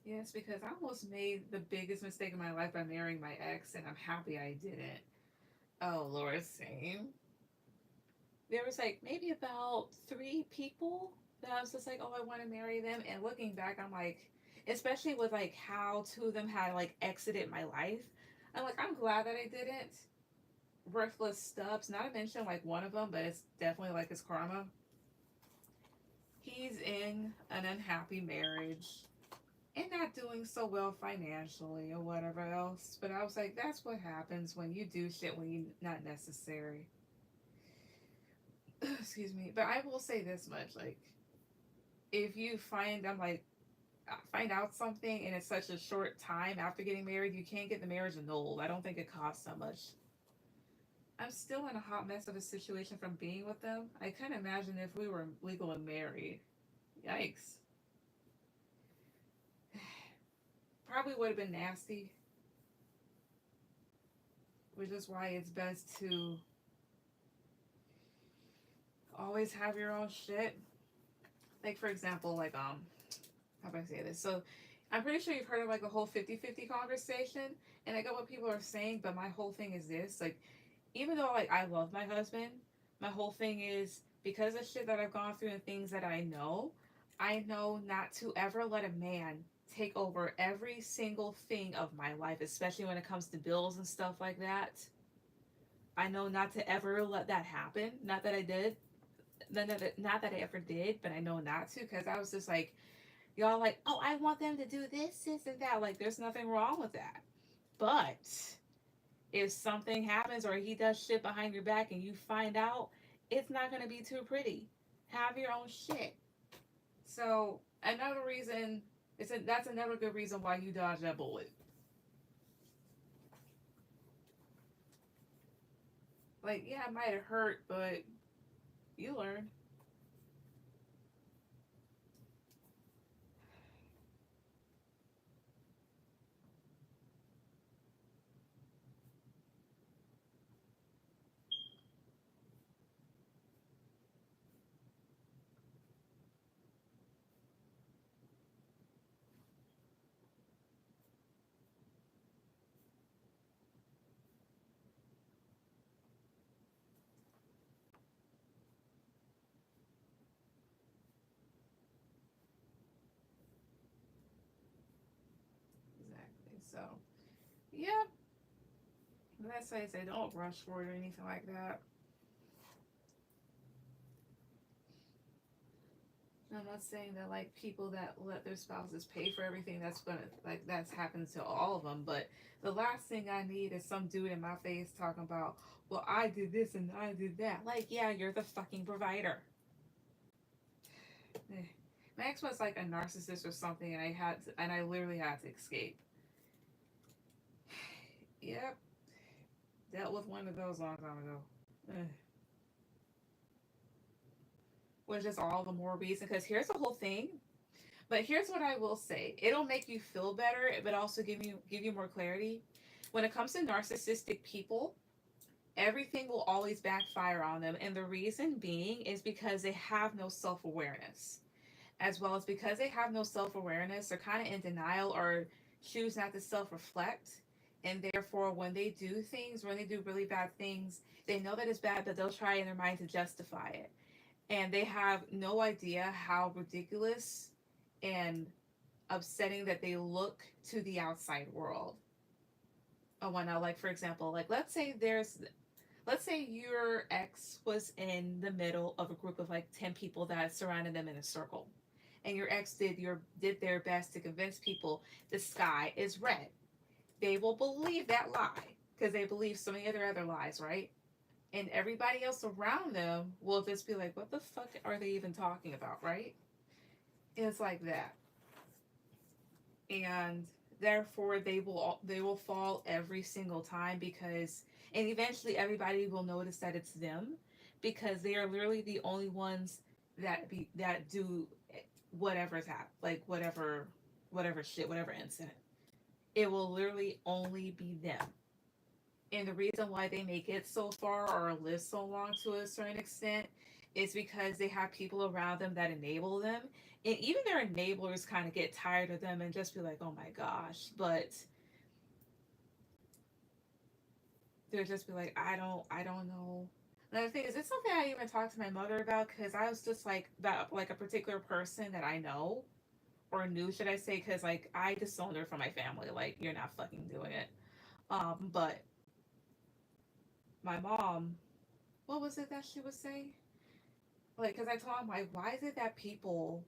yes, because I almost made the biggest mistake of my life by marrying my ex, and I'm happy I didn't. Oh Lord, same. There was like maybe about three people that I was just like, oh, I want to marry them. And looking back, I'm like, especially with like how two of them had like exited my life, I'm like, I'm glad that I didn't. Worthless stubs, not to mention like one of them, but it's definitely like his karma. He's in an unhappy marriage and not doing so well financially or whatever else. But I was like, that's what happens when you do shit when you not necessary. Excuse me. But I will say this much, like, if you find I'm like find out something and it's such a short time after getting married, you can't get the marriage annulled. I don't think it costs that much. I'm still in a hot mess of a situation from being with them. I couldn't imagine if we were legal and married. Yikes. Probably would have been nasty, which is why it's best to always have your own shit. Like for example, like how do I say this? So I'm pretty sure you've heard of like the whole 50-50 conversation, and I get what people are saying, but my whole thing is this, like, even though like I love my husband, my whole thing is because of shit that I've gone through and things that I know not to ever let a man take over every single thing of my life, especially when it comes to bills and stuff like that. I know not to ever let that happen. Not that I did, not that I ever did, but I know not to, because I was just like, y'all like, oh, I want them to do this, and that. Like, there's nothing wrong with that. But if something happens or he does shit behind your back and you find out, it's not going to be too pretty. Have your own shit. So another reason, that's another good reason why you dodge that bullet. Like, yeah, it might have hurt, but you learn. Exactly. So, yeah, that's why I say don't rush for it or anything like that. I'm not saying that like people that let their spouses pay for everything, that's gonna like that's happened to all of them. But the last thing I need is some dude in my face talking about, well, I did this and I did that. Like, yeah, you're the fucking provider. Eh. My ex was like a narcissist or something, and I literally had to escape. Yep, dealt with one of those a long time ago. Eh. Was just all the more reason, because here's the whole thing. But here's what I will say: it'll make you feel better, but also give you more clarity. When it comes to narcissistic people, everything will always backfire on them, and the reason being is because they have no self awareness, as well as because they have no self awareness. They're kind of in denial or choose not to self reflect, and therefore, when they do things, when they do really bad things, they know that it's bad, but they'll try in their mind to justify it, and they have no idea how ridiculous and upsetting that they look to the outside world. Oh, well, now, like for example, like let's say your ex was in the middle of a group of like 10 people that surrounded them in a circle, and your ex did their best to convince people the sky is red. They will believe that lie because they believe so many other lies, right? And everybody else around them will just be like, what the fuck are they even talking about, right? It's like that. And therefore they will fall every single time, because and eventually everybody will notice that it's them, because they are literally the only ones that do whatever's happened, like whatever shit, whatever incident. It will literally only be them. And the reason why they make it so far or live so long to a certain extent is because they have people around them that enable them. And even their enablers kind of get tired of them and just be like, oh my gosh. But they'll just be like, I don't know. Another thing is, it's something I even talked to my mother about because I was just like about like a particular person that I know or knew, should I say? Because like I disowned her from my family. Like you're not fucking doing it. But my mom, what was it that she would say? Like, because I told him like, why is it that people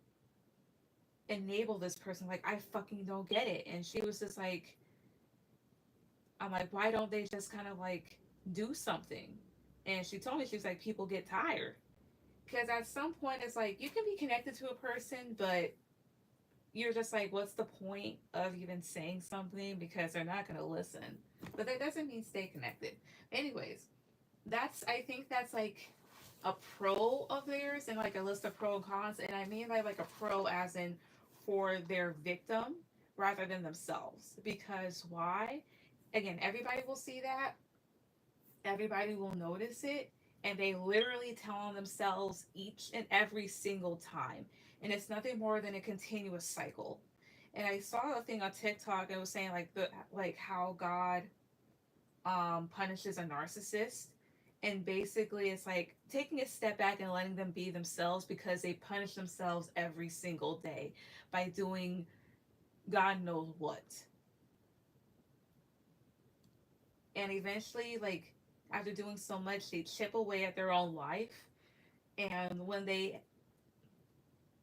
enable this person? Like I fucking don't get it. And she was just like, I'm like, why don't they just kind of like do something? And she told me, she was like, people get tired. Because at some point, it's like you can be connected to a person, but you're just like, what's the point of even saying something? Because they're not going to listen. But that doesn't mean stay connected. Anyways, I think that's like a pro of theirs and like a list of pro and cons. And I mean by like a pro as in for their victim rather than themselves. Because why? Again, everybody will see that, everybody will notice it, and they literally tell on themselves each and every single time. And it's nothing more than a continuous cycle. And I saw a thing on TikTok. It was saying like the like how God punishes a narcissist, and basically it's like taking a step back and letting them be themselves because they punish themselves every single day by doing God knows what. And eventually, like after doing so much, they chip away at their own life, and when they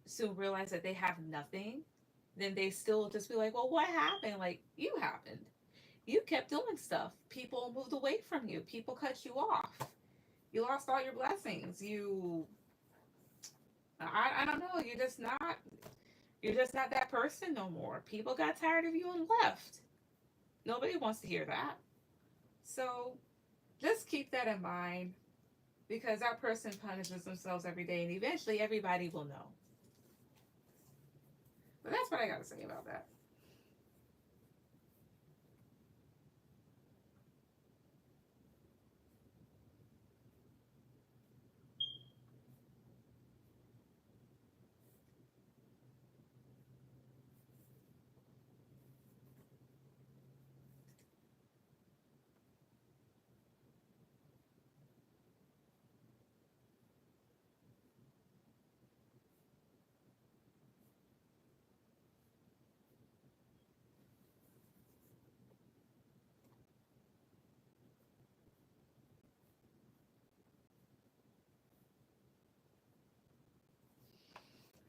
soon realize that they have nothing, then they still just be like, well, what happened? Like, you happened. You kept doing stuff. People moved away from you. People cut you off. You lost all your blessings. I don't know. You're just not that person no more. People got tired of you and left. Nobody wants to hear that. So just keep that in mind because that person punishes themselves every day and eventually everybody will know. But that's what I got to say about that.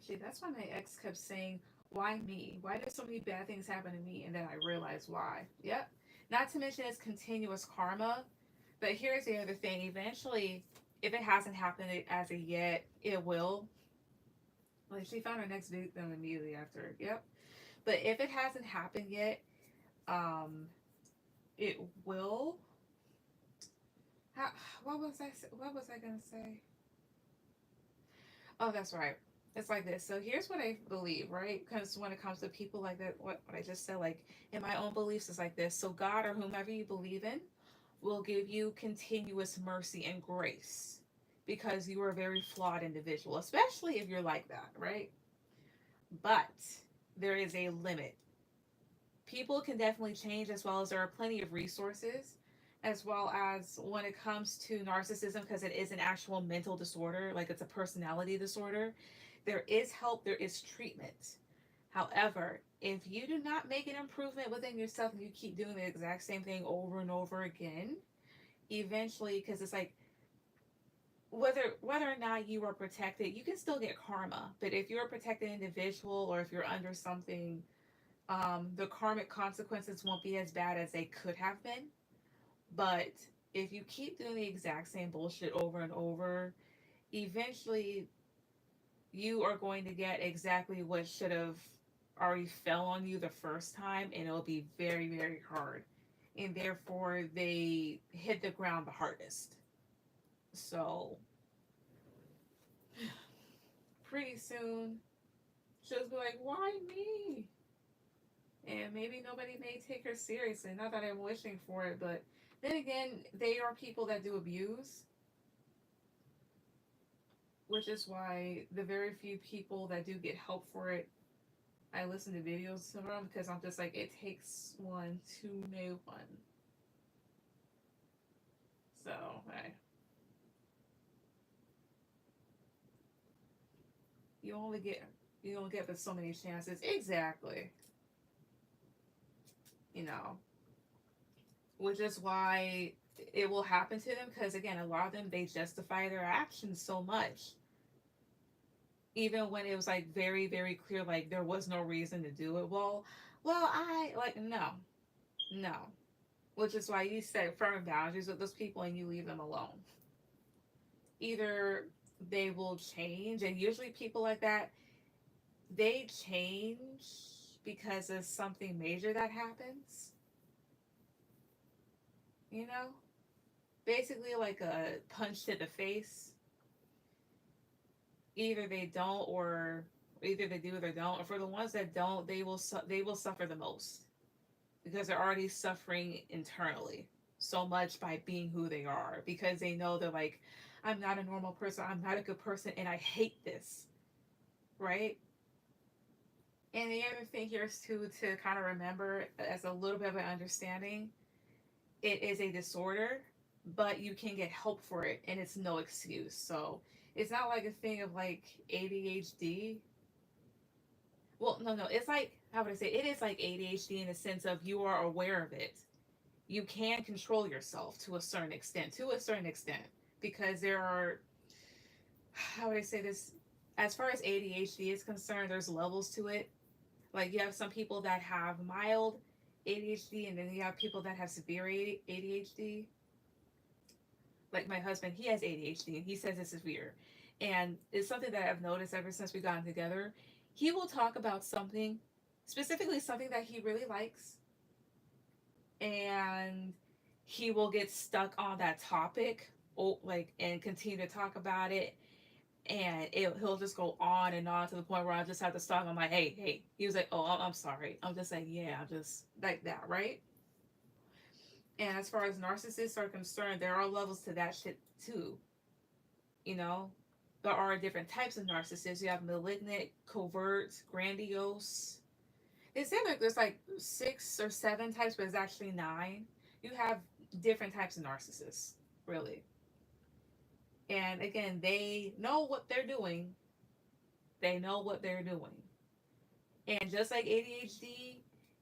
See, that's why my ex kept saying, why me? Why do so many bad things happen to me? And then I realized why. Yep. Not to mention it's continuous karma. But here's the other thing. Eventually, if it hasn't happened as of yet, it will. Like she found her next victim immediately after. Yep. But if it hasn't happened yet, um, it will. How, what was I gonna say? Oh, that's right. It's like this. So here's what I believe, right? Because when it comes to people like that, what I just said, like in my own beliefs, is like this. So God or whomever you believe in will give you continuous mercy and grace because you are a very flawed individual, especially if you're like that, right? But there is a limit. People can definitely change, as well as there are plenty of resources, as well as when it comes to narcissism, because it is an actual mental disorder, like it's a personality disorder. There is help, there is treatment. However, if you do not make an improvement within yourself and you keep doing the exact same thing over and over again, eventually, because it's like whether or not you are protected, you can still get karma. But if you're a protected individual or if you're under something, the karmic consequences won't be as bad as they could have been. But if you keep doing the exact same bullshit over and over, eventually you are going to get exactly what should have already fell on you the first time, and it'll be very, very hard. And therefore, they hit the ground the hardest. So, pretty soon, she'll be like, why me? And maybe nobody may take her seriously. Not that I'm wishing for it, but then again, they are people that do abuse, which is why the very few people that do get help for it, I listen to videos of them because I'm just like, it takes one to know one. So, hey. You only get you only get but so many chances. Exactly. You know, which is why it will happen to them because again, a lot of them they justify their actions so much, even when it was like very very clear like there was no reason to do it. Well, I like no, which is why you set firm boundaries with those people and you leave them alone. Either they will change, and usually people like that they change because of something major that happens, you know? Basically, like a punch to the face. Either they don't, or either they do or they don't. And for the ones that don't, they will suffer the most because they're already suffering internally so much by being who they are because they know they're like, I'm not a normal person, I'm not a good person, and I hate this, right? And the other thing here is to kind of remember as a little bit of an understanding, it is a disorder, but you can get help for it, and it's no excuse. So it's not like a thing of like ADHD. Well, no, it's like how would I say? It is like ADHD in the sense of you are aware of it. You can control yourself to a certain extent, because there are how would I say this? As far as ADHD is concerned, there's levels to it. Like you have some people that have mild ADHD, and then you have people that have severe ADHD. Like my husband, he has ADHD, and he says this is weird, and it's something that I've noticed ever since we gotten together. He will talk about something, specifically something that he really likes, and he will get stuck on that topic, like, and continue to talk about it, and he'll just go on and on to the point where I just have to stop. I'm like, hey. He was like, oh, I'm sorry. I'm just like, yeah, I'm just like that, right? And as far as narcissists are concerned, there are levels to that shit too. You know, there are different types of narcissists. You have malignant, covert, grandiose. They say like there's like 6 or 7 types, but it's actually 9. You have different types of narcissists, really. And again, they know what they're doing. They know what they're doing. And just like ADHD,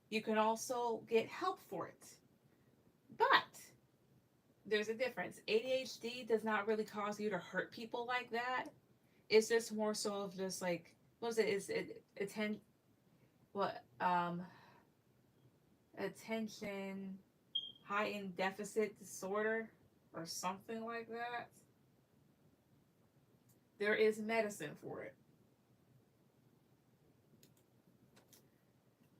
you can also get help for it. But there's a difference. ADHD does not really cause you to hurt people like that. It's just more so of just like what is it? Is it what attention heightened deficit disorder or something like that? There is medicine for it.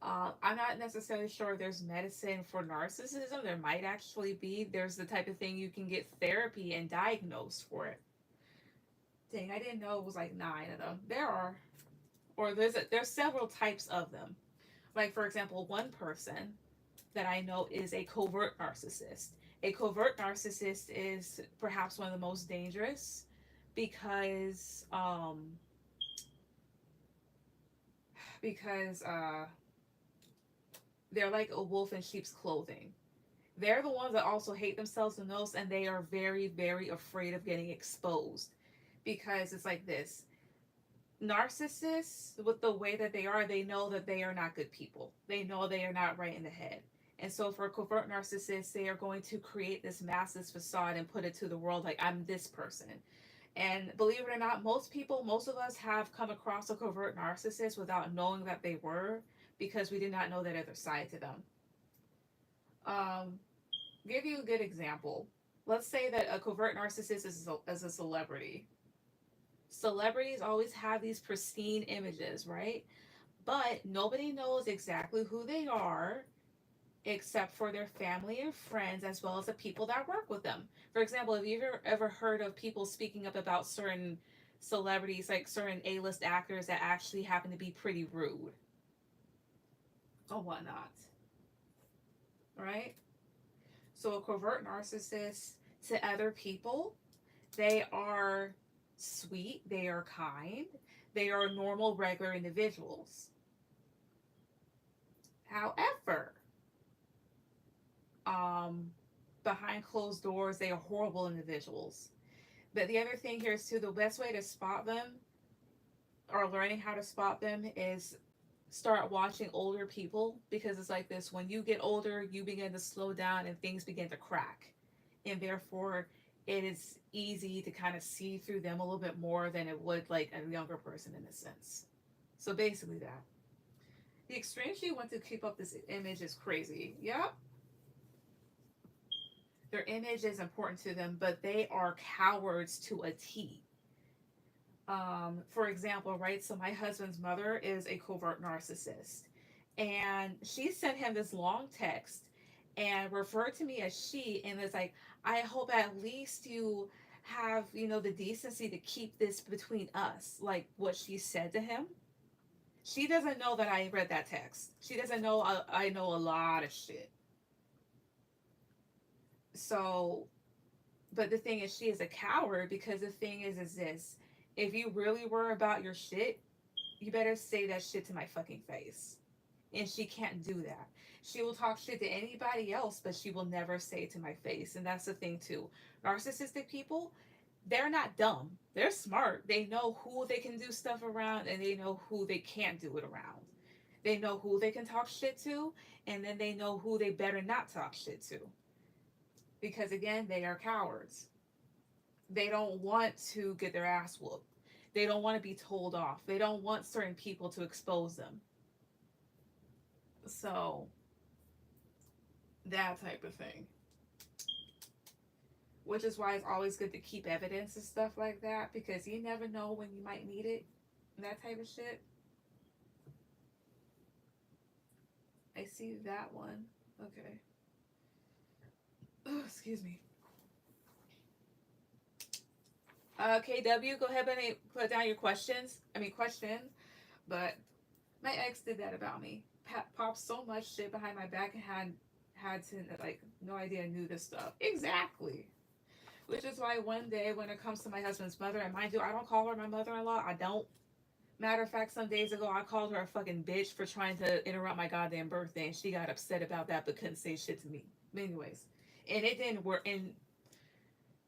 I'm not necessarily sure there's medicine for narcissism. There might actually be. There's the type of thing you can get therapy and diagnosed for it. Dang, I didn't know it was like 9 of them. There are, or there's several types of them. Like for example, one person that I know is a covert narcissist. A covert narcissist is perhaps one of the most dangerous because because they're like a wolf in sheep's clothing. They're the ones that also hate themselves the most, and they are very very afraid of getting exposed because it's like this. Narcissists, with the way that they are, they know that they are not good people. They know they are not right in the head. And so for covert narcissists, they are going to create this massive facade and put it to the world like, I'm this person. And believe it or not, most people, most of us have come across a covert narcissist without knowing that they were because we did not know that other side to them. Um, give you a good example. Let's say that a covert narcissist is a celebrity. Celebrities always have these pristine images, right? But nobody knows exactly who they are except for their family and friends as well as the people that work with them. For example, have you ever heard of people speaking up about certain celebrities, like certain A-list actors that actually happen to be pretty rude or whatnot, right? So a covert narcissist to other people, they are sweet, they are kind, they are normal, regular individuals. However, um, behind closed doors, they are horrible individuals. But the other thing here is too, the best way to spot them, or learning how to spot them is start watching older people, because it's like this: when you get older, you begin to slow down and things begin to crack, and therefore it is easy to kind of see through them a little bit more than it would like a younger person in a sense. So basically that. The extreme she went to keep up this image is crazy. Yep. Their image is important to them, but they are cowards to a T. For example, right? So my husband's mother is a covert narcissist, and she sent him this long text and referred to me as she, and it's like, I hope at least you have, the decency to keep this between us, like what she said to him. She doesn't know that I read that text. She doesn't know I know a lot of shit. So, but the thing is, she is a coward, because the thing is this: if you really were about your shit, you better say that shit to my fucking face. And she can't do that. She will talk shit to anybody else, but she will never say it to my face. And that's the thing too. Narcissistic people, they're not dumb. They're smart. They know who they can do stuff around, and they know who they can't do it around. They know who they can talk shit to, and then they know who they better not talk shit to. Because again, they are cowards. They don't want to get their ass whooped. They don't want to be told off. They don't want certain people to expose them. So, that type of thing. Which is why it's always good to keep evidence and stuff like that, because you never know when you might need it. That type of shit. I see that one. Okay. Oh, excuse me. KW, go ahead and put down your questions. Question. But my ex did that about me. Popped so much shit behind my back and had to like no idea I knew this stuff. Exactly. Which is why one day when it comes to my husband's mother, and mind you, I don't call her my mother-in-law. I don't. Matter of fact, some days ago I called her a fucking bitch for trying to interrupt my goddamn birthday, and she got upset about that but couldn't say shit to me. But anyways, and it didn't work. And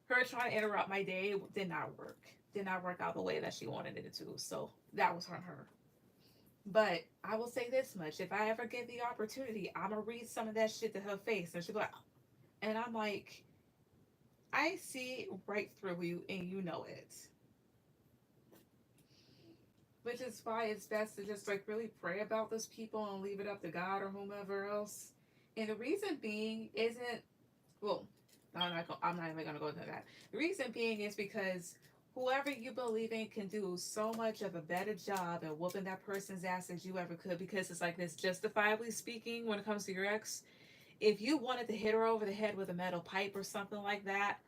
her trying to interrupt my day did not work. Did not work out the way that she wanted it to. So that was on her. But I will say this much: if I ever get the opportunity, I'm gonna read some of that shit to her face, and she'll be like, and I'm like, I see right through you, and you know it. Which is why it's best to just like really pray about those people and leave it up to God or whomever else. And the reason being isn't, well, I'm not even gonna go into that. The reason being is because whoever you believe in can do so much of a better job at whooping that person's ass as you ever could, because it's like this, justifiably speaking, when it comes to your ex, if you wanted to hit her over the head with a metal pipe or something like that,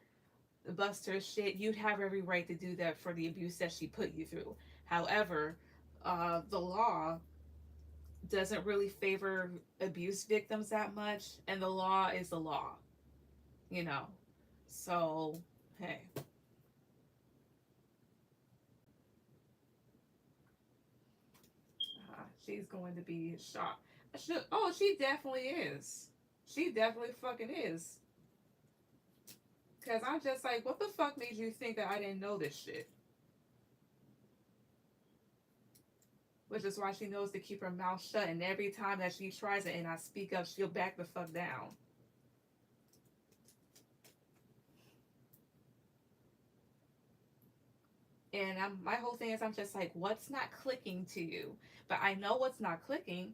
bust her shit, you'd have every right to do that for the abuse that she put you through. However, the law doesn't really favor abuse victims that much, and the law is the law, you know. So, hey. She's going to be shocked. She definitely is. She definitely fucking is. Because I'm just like, what the fuck made you think that I didn't know this shit? Which is why she knows to keep her mouth shut, and every time that she tries it and I speak up, she'll back the fuck down. And my whole thing is, I'm just like, what's not clicking to you? But I know what's not clicking,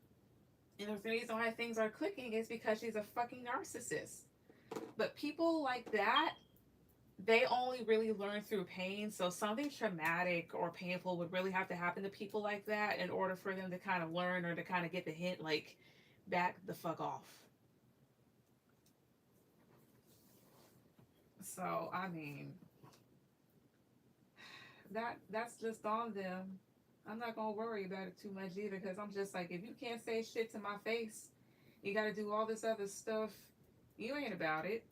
and the reason why things are clicking is because she's a fucking narcissist. But people like that, they only really learn through pain. So something traumatic or painful would really have to happen to people like that in order for them to kind of learn, or to kind of get the hint, like, back the fuck off. So I mean, that's just on them. I'm not gonna worry about it too much either, because I'm just like, if you can't say shit to my face, you gotta do all this other stuff. You ain't about it.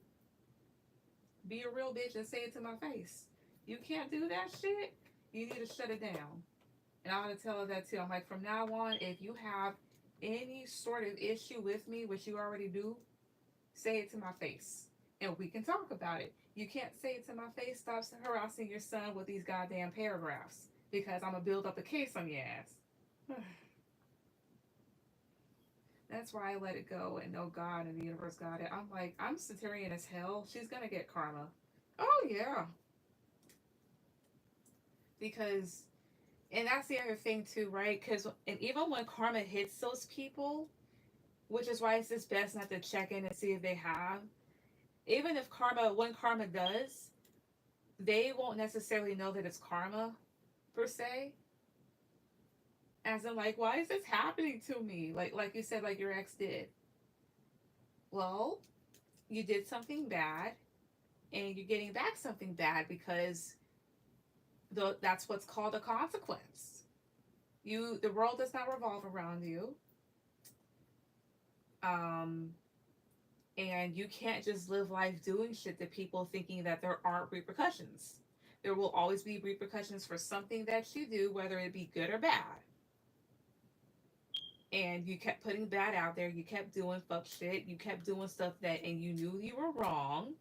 Be a real bitch and say it to my face. You can't do that shit. You need to shut it down. And I'm gonna tell her that too. I'm like, from now on, if you have any sort of issue with me, which you already do, say it to my face, and we can talk about it. You can't say it to my face. Stop harassing your son with these goddamn paragraphs. because I'm gonna build up a case on your ass. That's why I let it go and know God and the universe got it. I'm like, I'm Satyrian as hell. She's gonna get karma. Oh yeah, because and that's the other thing too, right? Because and even when karma hits those people, which is why it's just best not to check in and see if they have. Even if karma, when karma does, they won't necessarily know that it's karma per se. As in, like, why is this happening to me? Like you said, like your ex did. Well, you did something bad, and you're getting back something bad because that's what's called a consequence. The world does not revolve around you. Um, and you can't just live life doing shit to people thinking that there aren't repercussions. There will always be repercussions for something that you do, whether it be good or bad. And you kept putting bad out there. You kept doing fuck shit. You kept doing stuff that, and you knew you were wrong.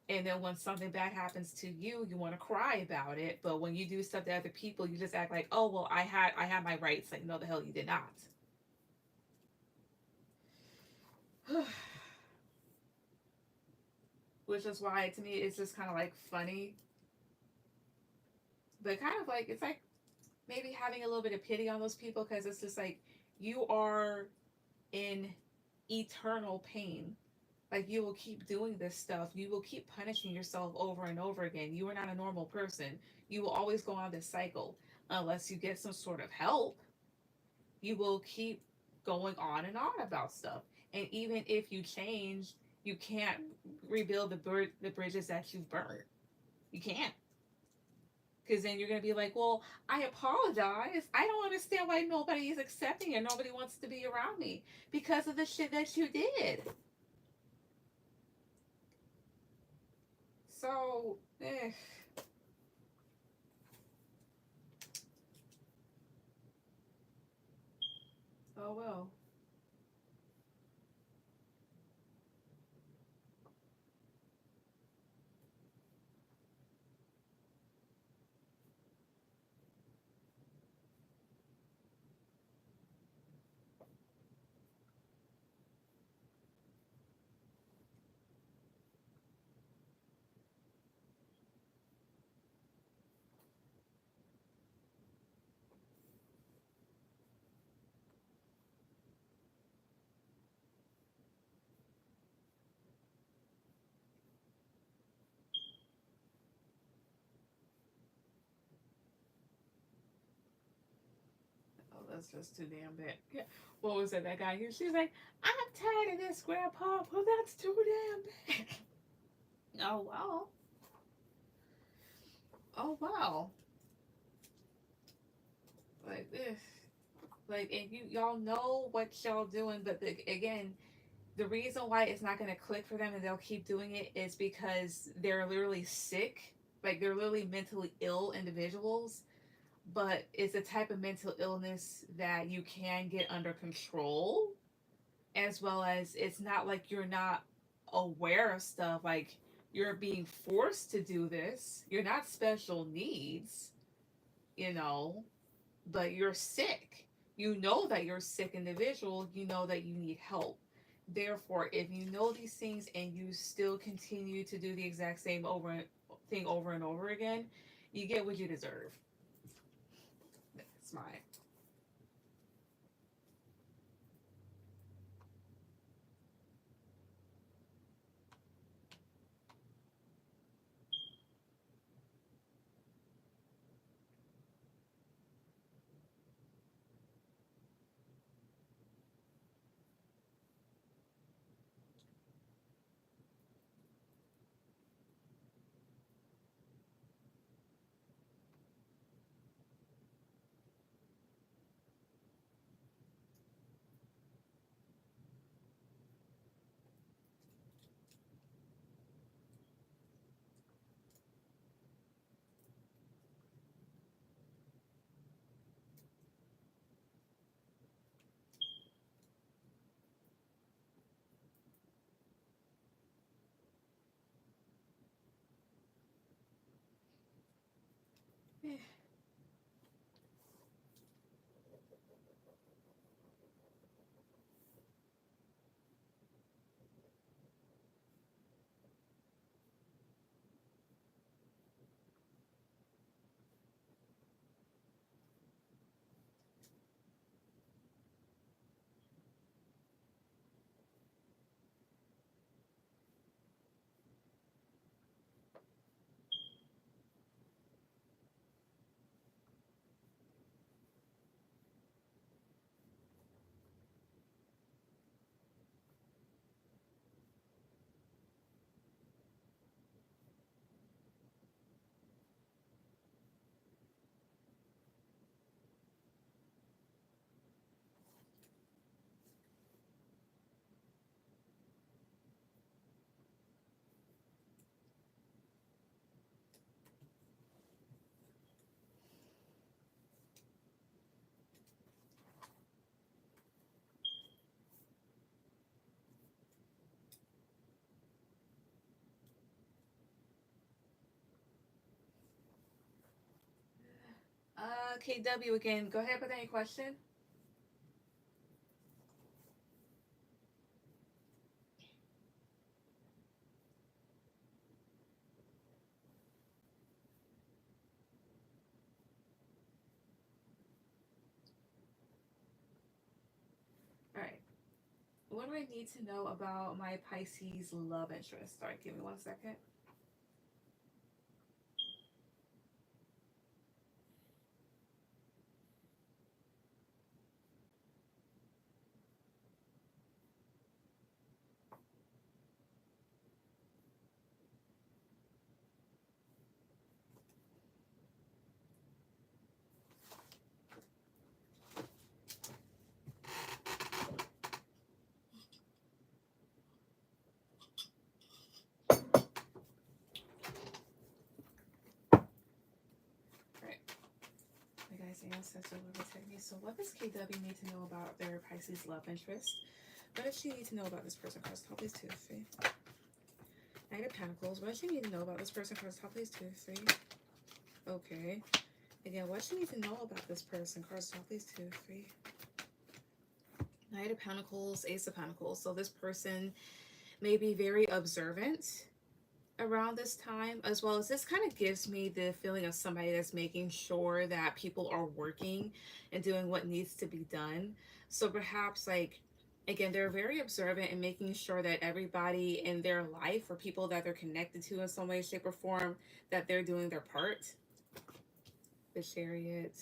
And then when something bad happens to you, you want to cry about it. But when you do stuff to other people, you just act like, oh well, I had my rights. Like, no, the hell you did not. Which is why, to me, it's just kind of like funny, but kind of like it's like maybe having a little bit of pity on those people because it's just like you are in eternal pain. Like you will keep doing this stuff. You will keep punishing yourself over and over again. You are not a normal person. You will always go on this cycle unless you get some sort of help. You will keep going on and on about stuff. And even if you change, you can't rebuild the bridges that you've burned. You can't. Because then you're going to be like, well, I apologize. I don't understand why nobody is accepting it. Nobody wants to be around me because of the shit that you did. So, oh well. Oh, that's just too damn bad. Yeah. What was it? That guy here? She's like, I'm tired of this, Grandpa. Well, that's too damn bad. Oh, wow. Oh, wow. Like, this. Like, and y'all know what y'all doing, but again, the reason why it's not going to click for them and they'll keep doing it is because they're literally sick. Like, they're literally mentally ill individuals, but it's a type of mental illness that you can get under control, as well as it's not like you're not aware of stuff. Like, you're being forced to do this. You're not special needs, you know, but you're sick. You know that you're a sick individual. You know that you need help. Therefore, if you know these things and you still continue to do the exact same thing over and over again, you get what you deserve. That's my. KW again. Go ahead with any question. All right. What do I need to know about my Pisces love interest? All right, give me 1 second. All right. My guys, ancestor, what take me. So, what does KW need to know about their Pisces love interest? What does she need to know about this person? Cross top, please, 2, 3. Knight of Pentacles. What does she need to know about this person? Cross top, please, 2, 3. Okay. Again, what she needs to know about this person? Cards top, please, 2, 3. Knight of Pentacles, Ace of Pentacles. So this person may be very observant around this time, as well as this kind of gives me the feeling of somebody that's making sure that people are working and doing what needs to be done. So perhaps, like, again, they're very observant and making sure that everybody in their life or people that they're connected to in some way, shape, or form, that they're doing their part. The Chariot.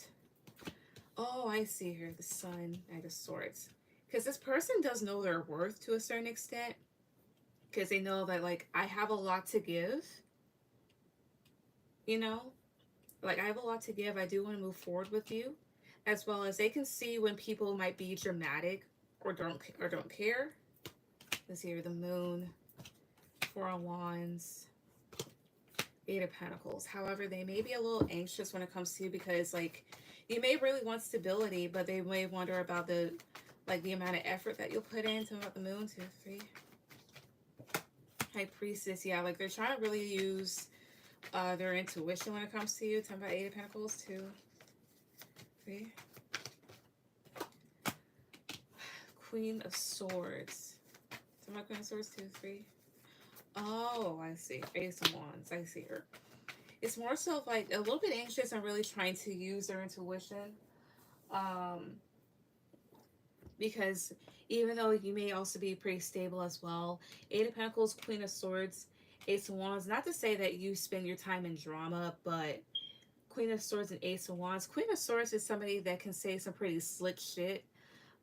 Oh, I see here. The Sun, Knight of Swords. Because this person does know their worth to a certain extent. Because they know that, like, I have a lot to give. You know? Like, I have a lot to give. I do want to move forward with you. As well as they can see when people might be dramatic or don't care. Let's see here. The Moon. 4 of Wands. 8 of Pentacles. However, they may be a little anxious when it comes to you because, like, you may really want stability, but they may wonder about the amount of effort that you'll put in. Tell me about the Moon. 2, 3. High Priestess. Yeah, like, they're trying to really use their intuition when it comes to you. Tell me about 8 of Pentacles. 2, 3. Queen of Swords. Tell me about Queen of Swords. 2, 3. Oh, I see. Ace of Wands. I see her. It's more so like a little bit anxious and really trying to use their intuition. Because even though you may also be pretty stable as well, 8 of Pentacles, Queen of Swords, Ace of Wands. Not to say that you spend your time in drama, but Queen of Swords and Ace of Wands. Queen of Swords is somebody that can say some pretty slick shit.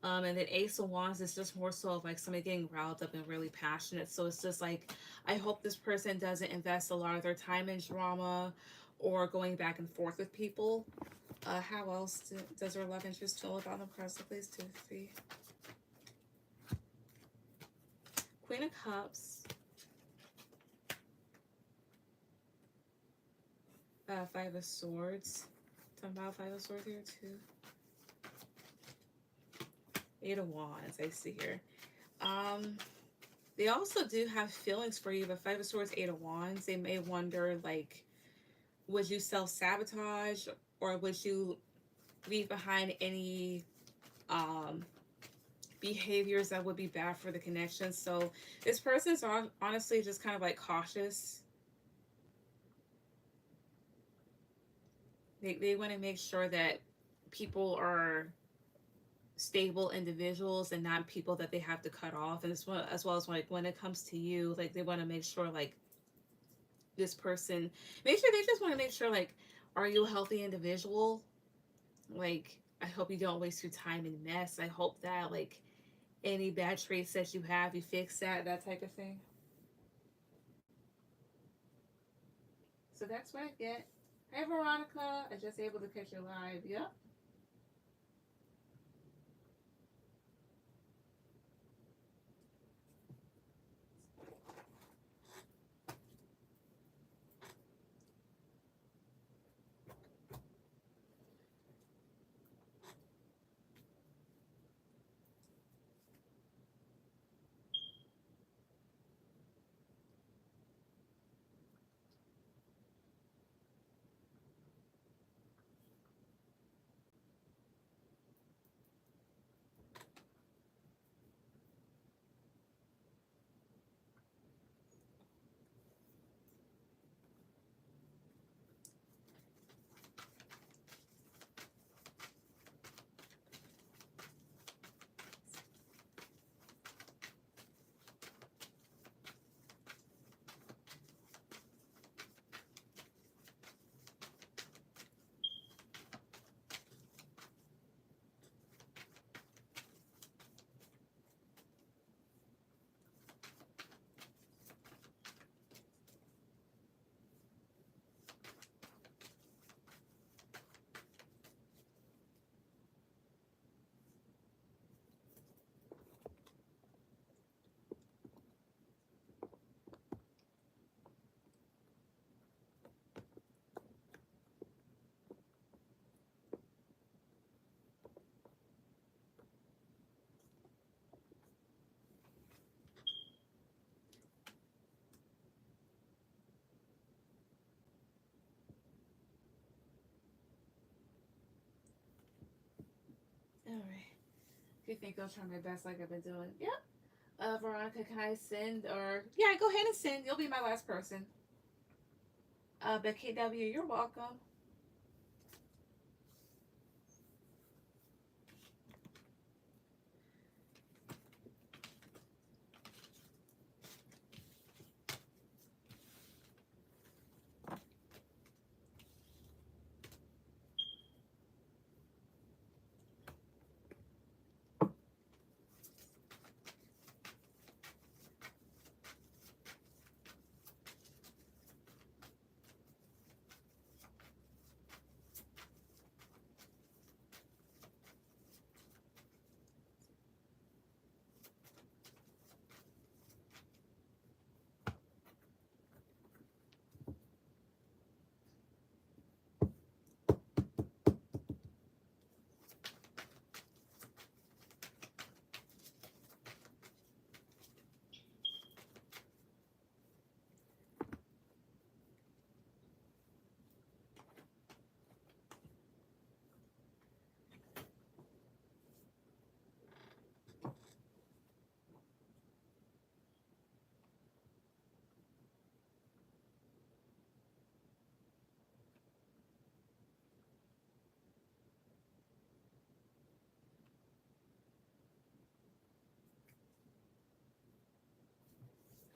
And then Ace of Wands is just more so of like somebody getting riled up and really passionate. So it's just like, I hope this person doesn't invest a lot of their time in drama or going back and forth with people. How else does her love interest feel about them? Cards, please. 2, 3. Queen of Cups. 5 of Swords. Talking about 5 of Swords here too. 8 of Wands, I see here. They also do have feelings for you, but 5 of Swords, 8 of Wands, they may wonder, like, would you self-sabotage or would you leave behind any behaviors that would be bad for the connection? So this person's honestly just kind of like cautious. They want to make sure that people are stable individuals and not people that they have to cut off. And as well as like when it comes to you, like they want to make sure like this person, they just want to make sure like, are you a healthy individual? Like, I hope you don't waste your time in mess. I hope that like any bad traits that you have, you fix that type of thing. So that's what I get. Hey Veronica, I just able to catch you live. Yep. You think I'll try my best like I've been doing? Yep. Veronica, can I send or yeah, go ahead and send. You'll be my last person. But KW, you're welcome.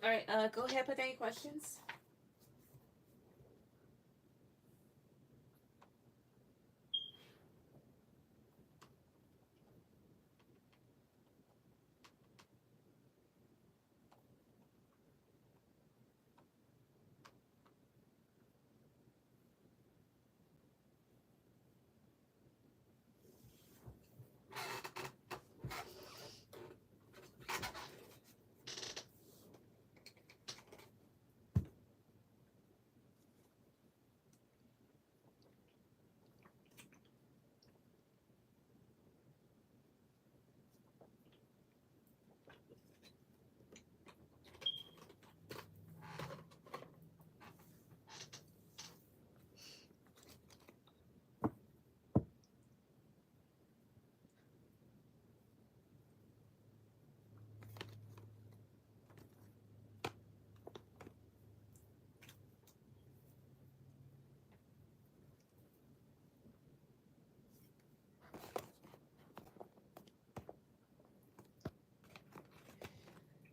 All right, go ahead, put any questions.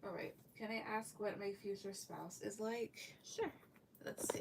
All right, can I ask what my future spouse is like? Sure. Let's see.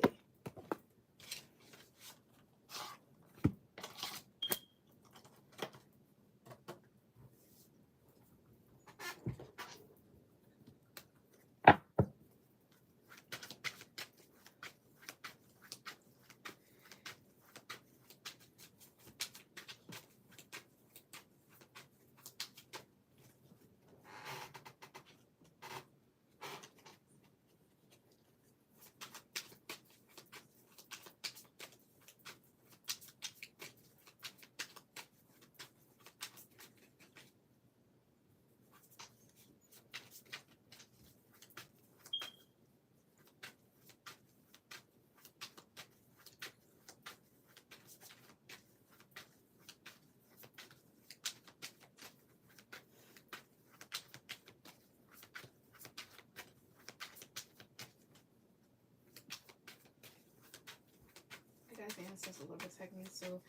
The answers a little bit technical. So,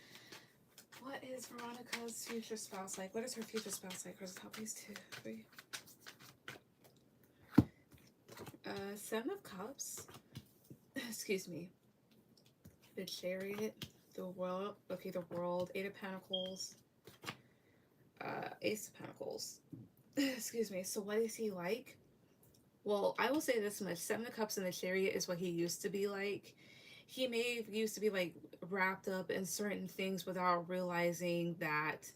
what is Veronica's future spouse like? What is her future spouse like? Where's the top piece? 2, 3. Seven of Cups. Excuse me. The Chariot. The World. Okay, the World. 8 of Pentacles. Ace of Pentacles. Excuse me. So, what is he like? Well, I will say this much. 7 of Cups and the Chariot is what he used to be like. He may have used to be like wrapped up in certain things without realizing that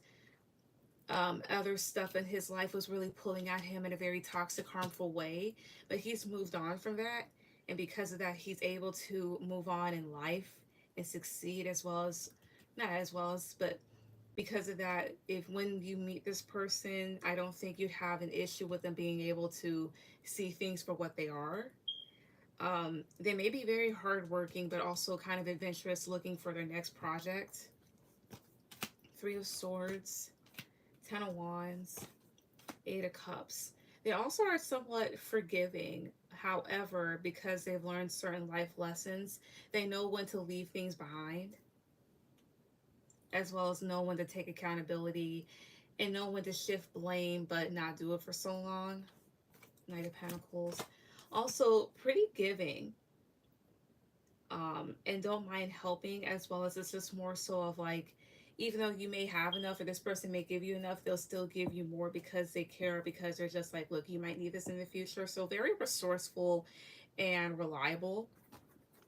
other stuff in his life was really pulling at him in a very toxic, harmful way. But he's moved on from that. And because of that, he's able to move on in life and succeed as well as, not as well as, but because of that, if when you meet this person, I don't think you'd have an issue with them being able to see things for what they are. They may be very hardworking, but also kind of adventurous, looking for their next project. 3 of Swords, Ten of Wands, Eight of Cups. They also are somewhat forgiving. However, because they've learned certain life lessons, they know when to leave things behind, as well as know when to take accountability and know when to shift blame but not do it for so long. Knight of Pentacles. Also, pretty giving. And don't mind helping, as well as it's just more so of like, even though you may have enough or this person may give you enough, they'll still give you more because they care, because they're just like, look, you might need this in the future. So very resourceful and reliable.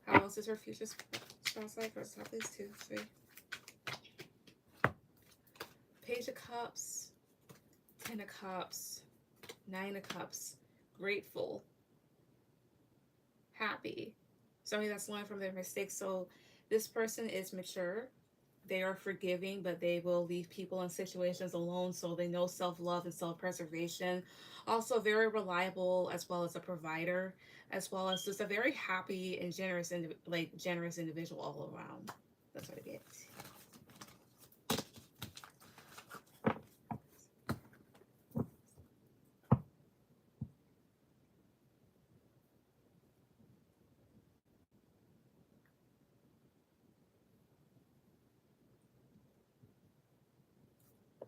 How else is her future spouse like? First top, please. 2, 3. Page of Cups, 10 of Cups, 9 of Cups. Grateful, happy, somebody that's learned from their mistakes. So this person is mature, they are forgiving, but they will leave people in situations alone, so they know self-love and self-preservation. Also very reliable, as well as a provider, as well as just a very happy and generous generous individual all around. That's what I get.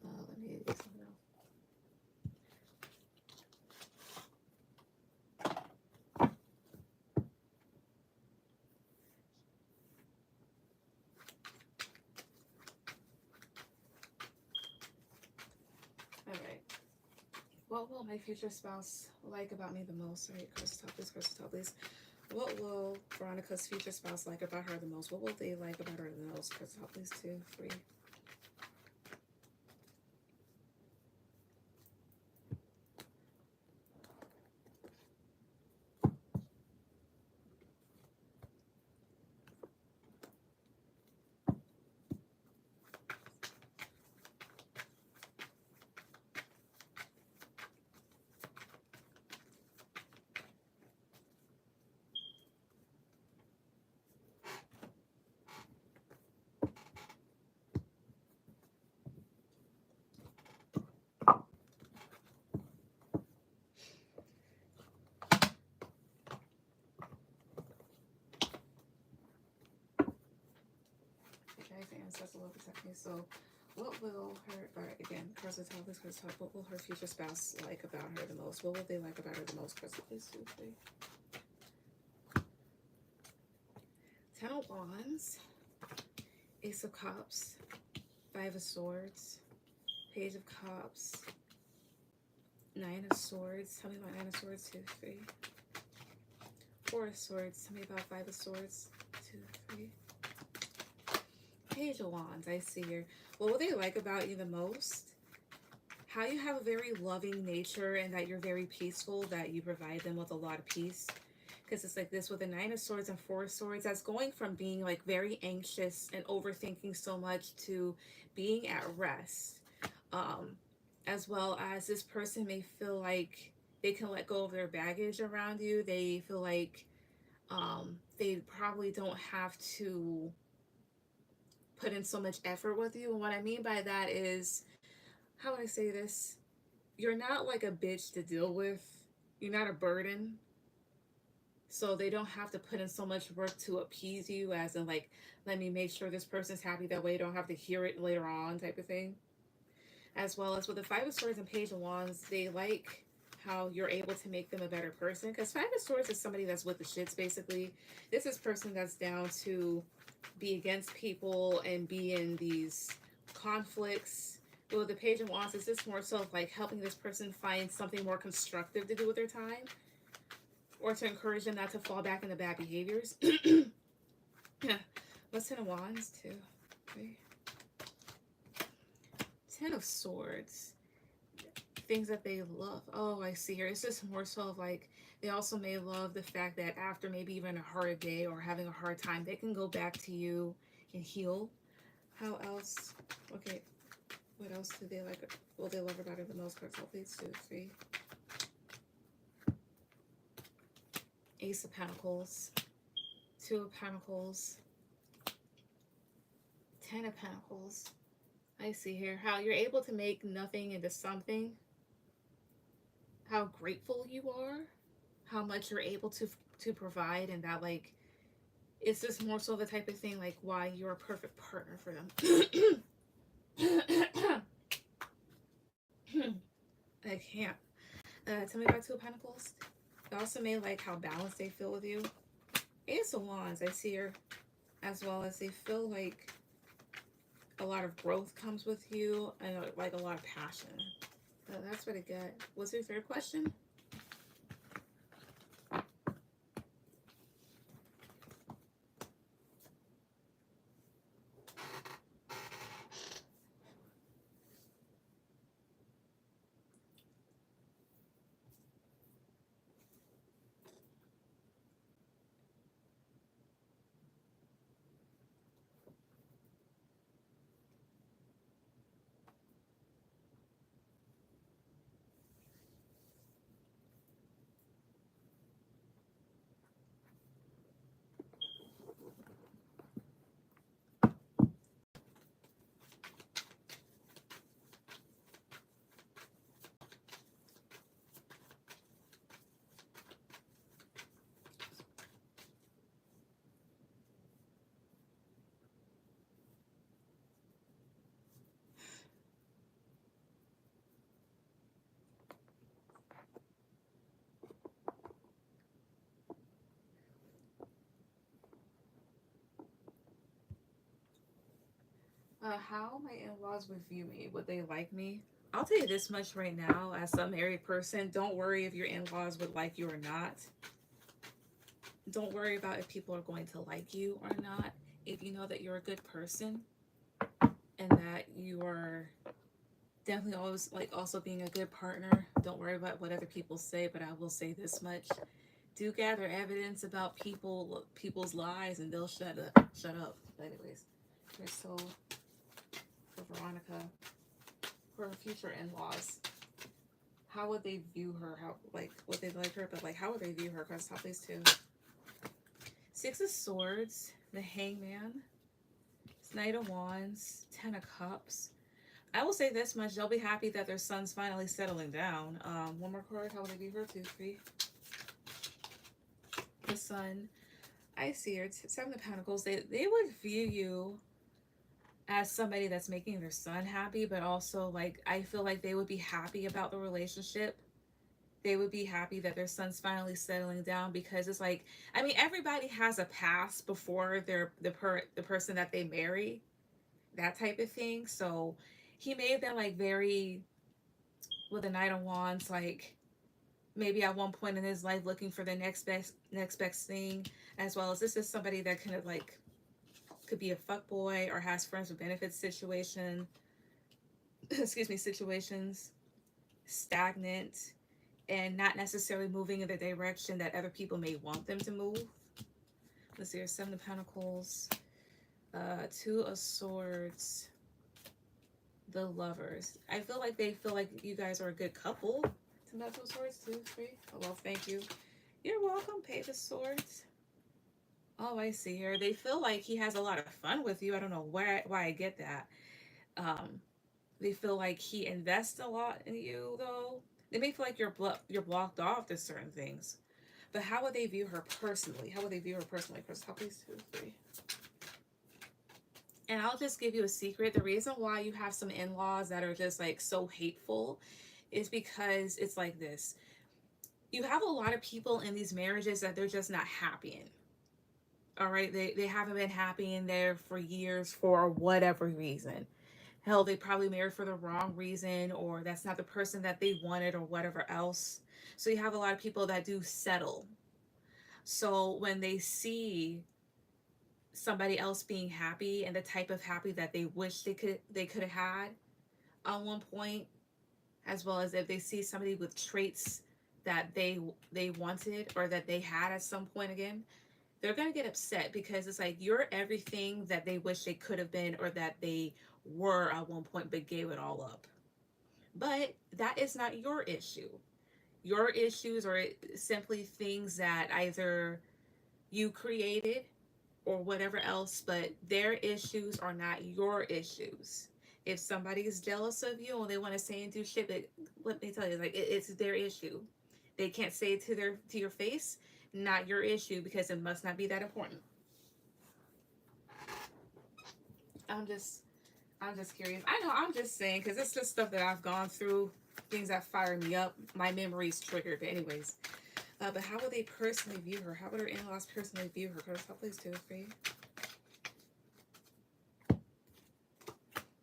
Let me do something else. All right. What will my future spouse like about me the most? All right, crystal top, please, crystal top, please. What will Veronica's future spouse like about her the most? What will they like about her the most? Crystal top, please, 2, 3. That's a little protect me. So what will her, all right, again, crystal top, please, crystal top. What will her future spouse like about her the most? What will they like about her the most? Crystal, please, 2, 3. 10 of Wands, Ace of Cups, 5 of Swords, Page of Cups, 9 of Swords. Tell me about 9 of Swords, 2, 3. 4 of Swords. Tell me about 5 of Swords, 2, 3. Page of Wands, I see here. What will they like about you the most? How you have a very loving nature and that you're very peaceful, that you provide them with a lot of peace. Because it's like this with the 9 of Swords and 4 of Swords. That's going from being like very anxious and overthinking so much to being at rest. As well as this person may feel like they can let go of their baggage around you. They feel like they probably don't have to put in so much effort with you. And what I mean by that is, how would I say this? You're not like a bitch to deal with. You're not a burden. So they don't have to put in so much work to appease you, as in like, let me make sure this person's happy, that way you don't have to hear it later on type of thing. As well as with the 5 of Swords and Page of Wands, they like how you're able to make them a better person. Because 5 of Swords is somebody that's with the shits, basically. This is a person that's down to be against people and be in these conflicts. But with the Page of Wands, it's just more so of like helping this person find something more constructive to do with their time, or to encourage them not to fall back into bad behaviors. What's 10 of Wands? 2, 3. 10 of Swords. Things that they love. Oh, I see here. It's just more so of like, they also may love the fact that after maybe even a hard day or having a hard time, they can go back to you and heal. How else? Okay. What else do they like? Will they love about it the most? Cards, please. 2, 3. Ace of Pentacles. 2 of Pentacles. 10 of Pentacles. I see here how you're able to make nothing into something, how grateful you are, how much you're able to provide, and that like it's just more so the type of thing like why you're a perfect partner for them. I can't. Tell me about Two of Pentacles. They also made like how balanced they feel with you. Ace of Wands, I see her, as well as they feel like a lot of growth comes with you and like a lot of passion. That's what I got. What's your third question? How my in-laws would view me? Would they like me? I'll tell you this much right now, as a married person, don't worry if your in-laws would like you or not. Don't worry about if people are going to like you or not. If you know that you're a good person and that you are definitely always like also being a good partner, don't worry about what other people say. But I will say this much: do gather evidence about people's lies, and they'll shut up. Shut up. But anyways, okay, so for Veronica, for her future in-laws, how would they view her? How like would they like her? But like, how would they view her? Because top these two. Six of Swords, the Hangman, Knight of Wands, Ten of Cups. I will say this much: they'll be happy that their son's finally settling down. One more card. How would they view her? Two, three. The Sun. I see her. Seven of Pentacles. They would view you as somebody that's making their son happy, but also like I feel like they would be happy about the relationship. They would be happy that their son's finally settling down, because it's like, I mean, everybody has a past before they're the person that they marry, that type of thing. So he made them like very, with the Knight of Wands, like maybe at one point in his life looking for the next best thing, as well as this is somebody that kind of like could be a fuck boy or has friends with benefits situation. Excuse me, situations, stagnant, and not necessarily moving in the direction that other people may want them to move. Let's see, Seven of Pentacles, Two of Swords, the Lovers. I feel like they feel like you guys are a good couple. Two of Swords, two, three. Oh, well, thank you. You're welcome. Page of Swords. Oh, I see here. They feel like he has a lot of fun with you. I don't know why I get that. Um, they feel like he invests a lot in you, though. They may feel like you're blocked off to certain things. But how would they view her personally? How would they view her personally? Chris, help please, two, three. And I'll just give you a secret. The reason why you have some in-laws that are just like so hateful is because it's like this. You have a lot of people in these marriages that they're just not happy in. All right, they haven't been happy in there for years for whatever reason. Hell, they probably married for the wrong reason, or that's not the person that they wanted, or whatever else. So you have a lot of people that do settle. So when they see somebody else being happy and the type of happy that they wish they could have had at one point, as well as if they see somebody with traits that they wanted or that they had at some point again, they're going to get upset, because it's like you're everything that they wish they could have been or that they were at one point but gave it all up. But that is not your issue. Your issues are simply things that either you created or whatever else, but their issues are not your issues. If somebody is jealous of you and they want to say and do shit, but let me tell you, like it's their issue. They can't say it to your face. Not your issue because it must not be that important. I'm just I'm just curious. I know I'm just saying because it's just stuff that I've gone through, things that fire me up. My memories triggered. But anyways, but how will they personally view her? How would her in-laws personally view her? Go to top place 2 or 3.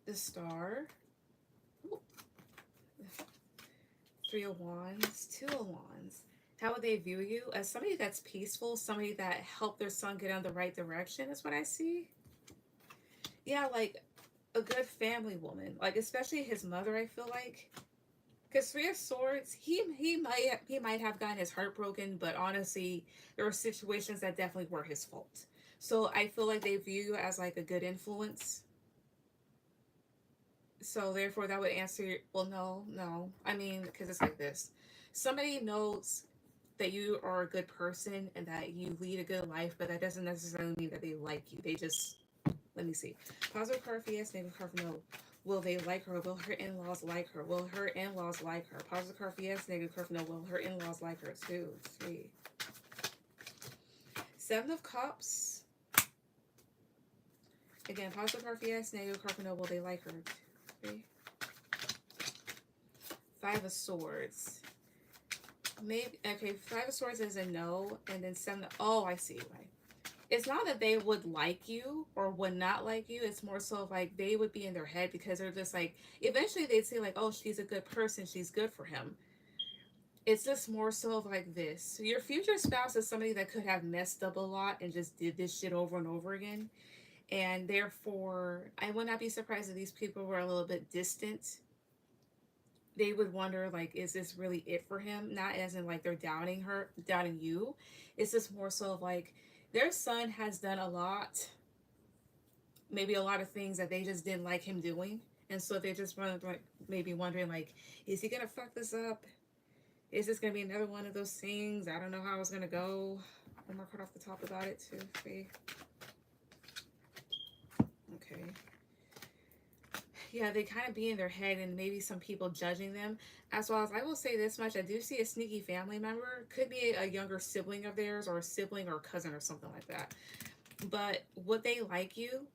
The Star. Ooh. 3 of Wands, 2 of Wands. How would they view you? As somebody that's peaceful, somebody that helped their son get in the right direction is what I see. Yeah, like a good family woman. Like especially his mother, I feel like. Because 3 of Swords, he might have gotten his heart broken, but honestly, there were situations that definitely were his fault. So I feel like they view you as like a good influence. So therefore, that would answer. Well, no. I mean, because it's like this: somebody knows that you are a good person and that you lead a good life, but that doesn't necessarily mean that they like you. They just let me see. Positive card for yes, negative card for no. Will they like her? Will her in-laws like her? Will her in-laws like her? Positive card for yes, negative card for no. Will her in-laws like her? 2, 3. 7 of Cups. Again, positive card for yes, negative card for no. Will they like her? 3. 5 of Swords. Maybe okay. 5 of Swords is a no, and then 7. Oh, I see. Right. It's not that they would like you or would not like you. It's more so like they would be in their head because they're just like, eventually they'd say like, oh, she's a good person. She's good for him. It's just more so of like this. So your future spouse is somebody that could have messed up a lot and just did this shit over and over again. And therefore, I would not be surprised if these people were a little bit distant. They would wonder like, is this really it for him? Not as in like they're doubting her, doubting you. It's just more so of like, their son has done a lot, maybe a lot of things that they just didn't like him doing. And so they're just maybe wondering, like, is he going to fuck this up? Is this going to be another one of those things? I don't know how it's going to go. One more card off the top about it, 2, 3. Okay. Yeah, they kind of be in their head and maybe some people judging them. As well as I will say this much, I do see a sneaky family member. Could be a younger sibling of theirs or a sibling or a cousin or something like that. But would they like you?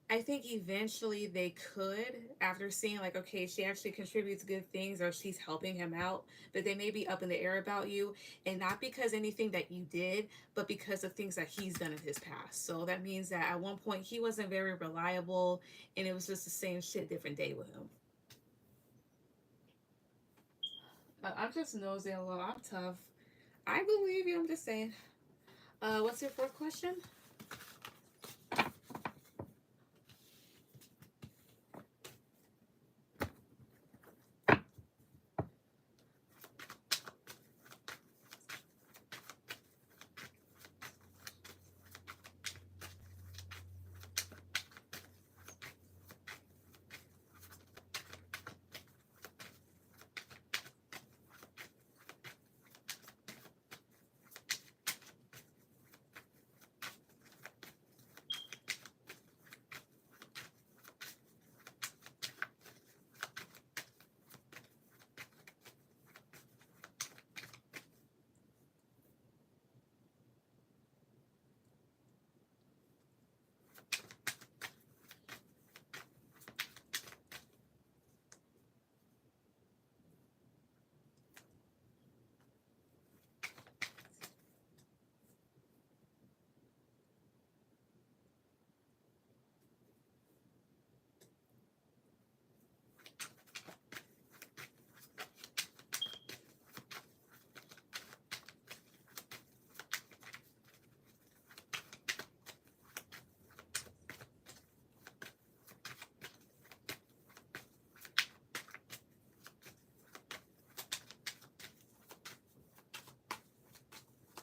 I think eventually they could, after seeing like, okay, she actually contributes good things or she's helping him out, but they may be up in the air about you, and not because anything that you did, but because of things that he's done in his past. So that means that at one point he wasn't very reliable, and it was just the same shit, different day with him. I'm just nosy a little. I'm tough. I believe you. I'm just saying. What's your fourth question?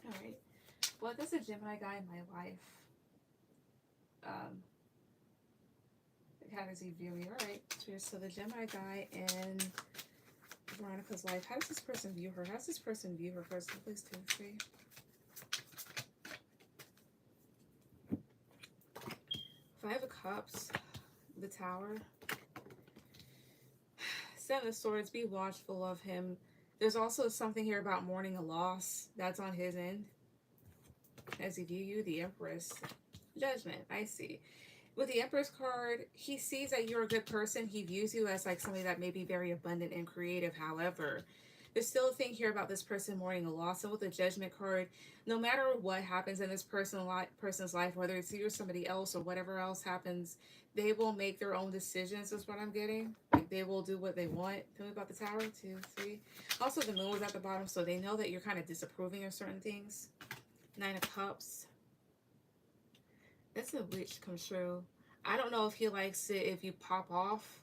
All right. Well, there's a Gemini guy in my life. Um, how does he view me? All right. So the Gemini guy in Veronica's life. How does this person view her? How does this person view her? First, please, 2, 3. 5 of Cups. the Tower. Seven of Swords, be watchful of him. There's also something here about mourning a loss. That's on his end. As he view you, the Empress. Judgment, I see. With the Empress card, he sees that you're a good person. He views you as like somebody that may be very abundant and creative. However, there's still a thing here about this person mourning a loss. And with the Judgment card, no matter what happens in this person's life, whether it's you or somebody else or whatever else happens, they will make their own decisions, is what I'm getting. Like, they will do what they want. Tell me about the Tower. 2, 3. Also, the Moon was at the bottom, so they know that you're kind of disapproving of certain things. 9 of Cups. That's a Witch comes true. I don't know if he likes it if you pop off.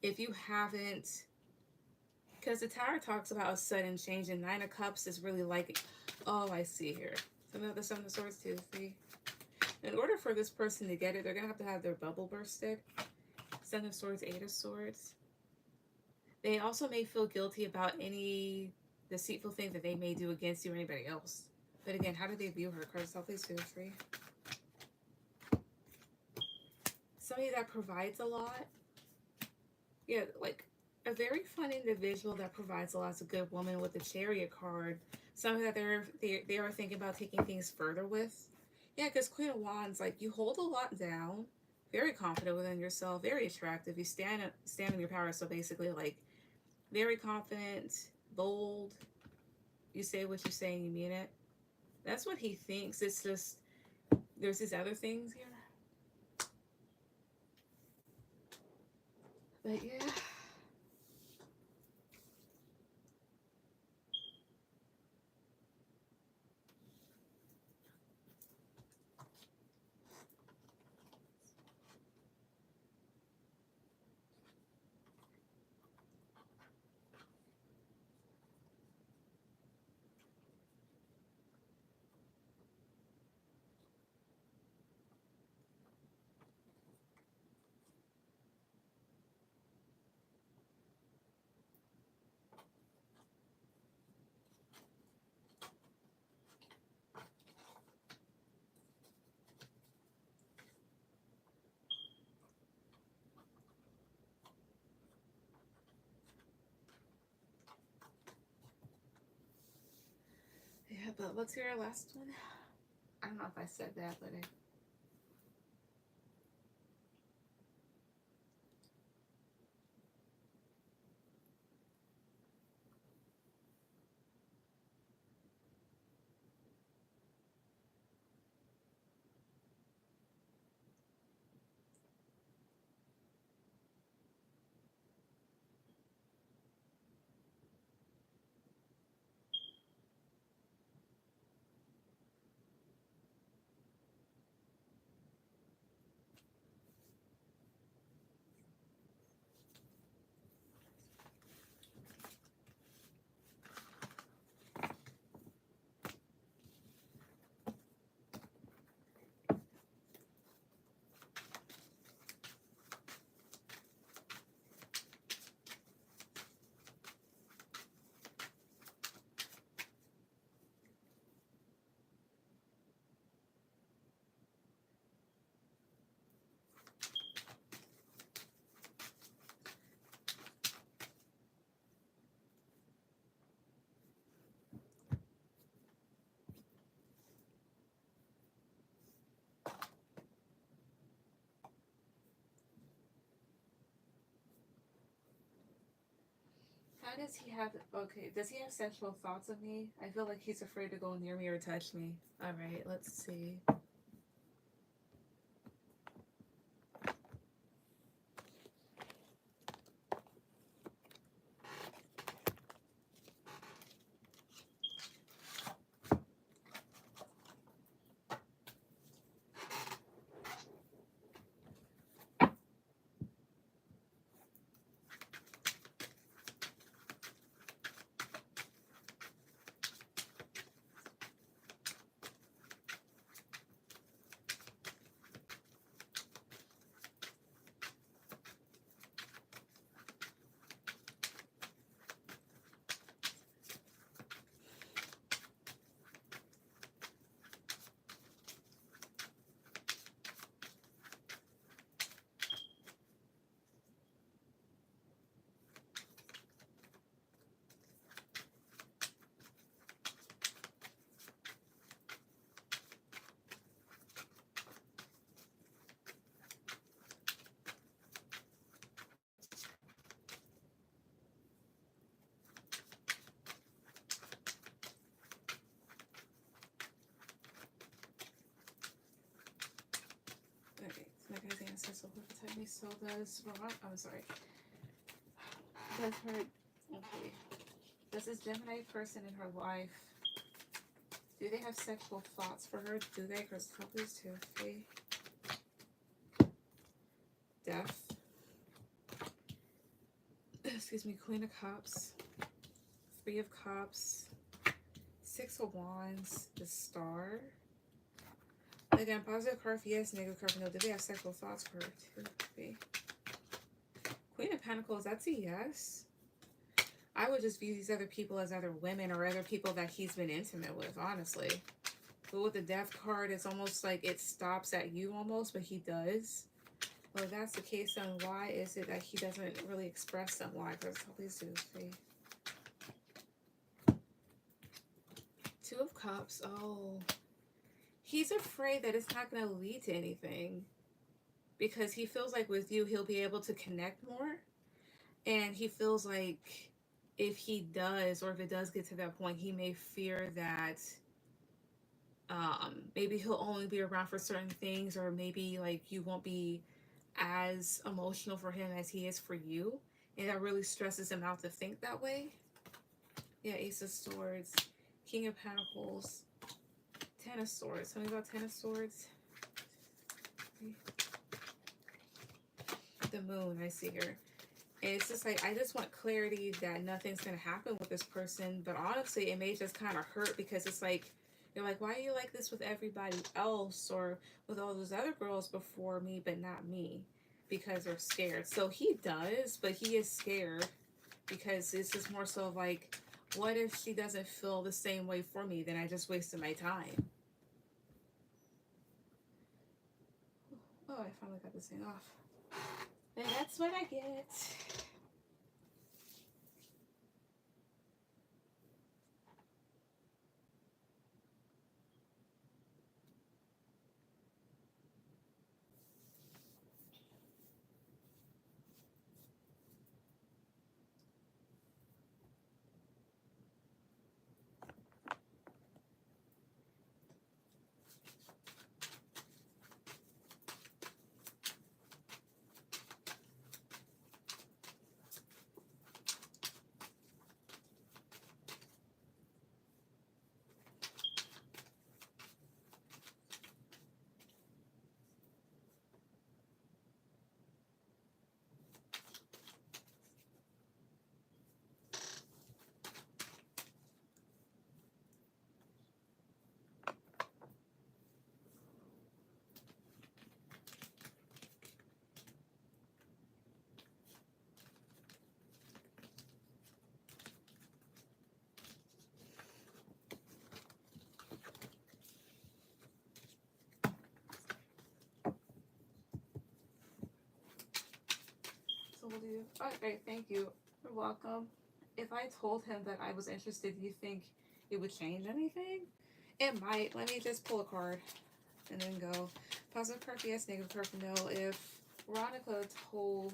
If you haven't... Because the Tower talks about a sudden change, and 9 of Cups is really like... Oh, I see here. The 7 of Swords, 2, 3. In order for this person to get it, they're going to have their bubble bursted. 7 of Swords, 8 of Swords. They also may feel guilty about any deceitful thing that they may do against you or anybody else. But again, how do they view her? Cards, please, 2 or 3. Somebody that provides a lot. Yeah, like a very fun individual that provides a lot is a good woman with the Chariot card. Something that they are thinking about taking things further with. Yeah, because Queen of Wands, like, you hold a lot down. Very confident within yourself. Very attractive. You stand in your power. So basically, like, very confident, bold. You say what you say and you mean it. That's what he thinks. It's just, there's these other things here. But yeah. Yeah, but let's hear our last one. I don't know if I said that, but how does he have, okay, does he have sexual thoughts of me? I feel like he's afraid to go near me or touch me. All right, let's see. protect me. So does Ron. I'm sorry. Does her. Okay. Does this Gemini person in her life, do they have sexual thoughts for her? Do they? Because couples too. Okay. Death. Excuse me. Queen of Cups. Three of Cups. Six of Wands. The Star. Again, positive card for yes, negative card for no. Do they have sexual thoughts for her too? Okay. Queen of Pentacles. That's a yes. I would just view these other people as other women or other people that he's been intimate with, honestly. But with the Death card, it's almost like it stops at you almost, but he does. Well, if that's the case, then why is it that he doesn't really express them? Why? Because please do. See. Two of Cups. Oh. He's afraid that it's not going to lead to anything. Because he feels like with you, he'll be able to connect more. And he feels like if he does, or if it does get to that point, he may fear that maybe he'll only be around for certain things, or maybe like you won't be as emotional for him as he is for you. And that really stresses him out to think that way. Yeah, Ace of Swords, King of Pentacles, Ten of Swords. Tell me about Ten of Swords. The Moon, I see here. And it's just like, I just want clarity that nothing's going to happen with this person. But honestly, it may just kind of hurt because it's like, you're like, why are you like this with everybody else or with all those other girls before me, but not me? Because they're scared. So he does, but he is scared because it's just more so like, what if she doesn't feel the same way for me? Then I just wasted my time. Oh, I finally got this thing off. And that's what I get. So we'll do. Okay, thank you. You're welcome. If I told him that I was interested, do you think it would change anything? It might. Let me just pull a card and then go. Positive card for yes, negative card for no. If Veronica told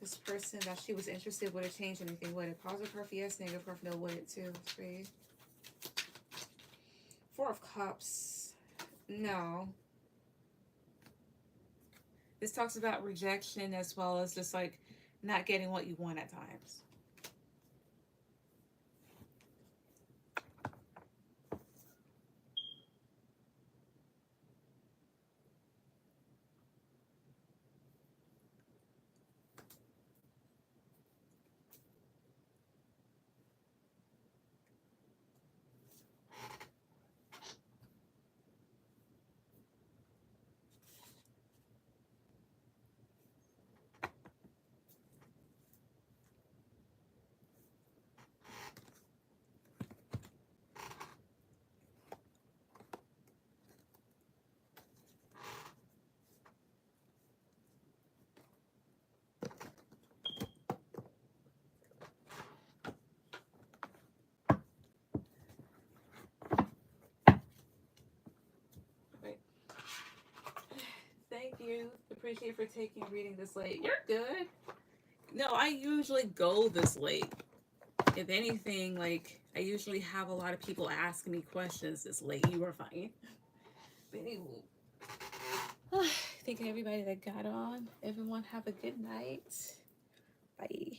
this person that she was interested, would it change anything? Would it? Positive card for yes, negative card for no. Would it too? Three. Four of Cups. No. This talks about rejection as well as just like not getting what you want at times. Thank you. Appreciate for reading this late. You're good. No, I usually go this late. If anything, like I usually have a lot of people asking me questions this late. You are fine. But anyway, thanking everybody that got on. Everyone have a good night. Bye.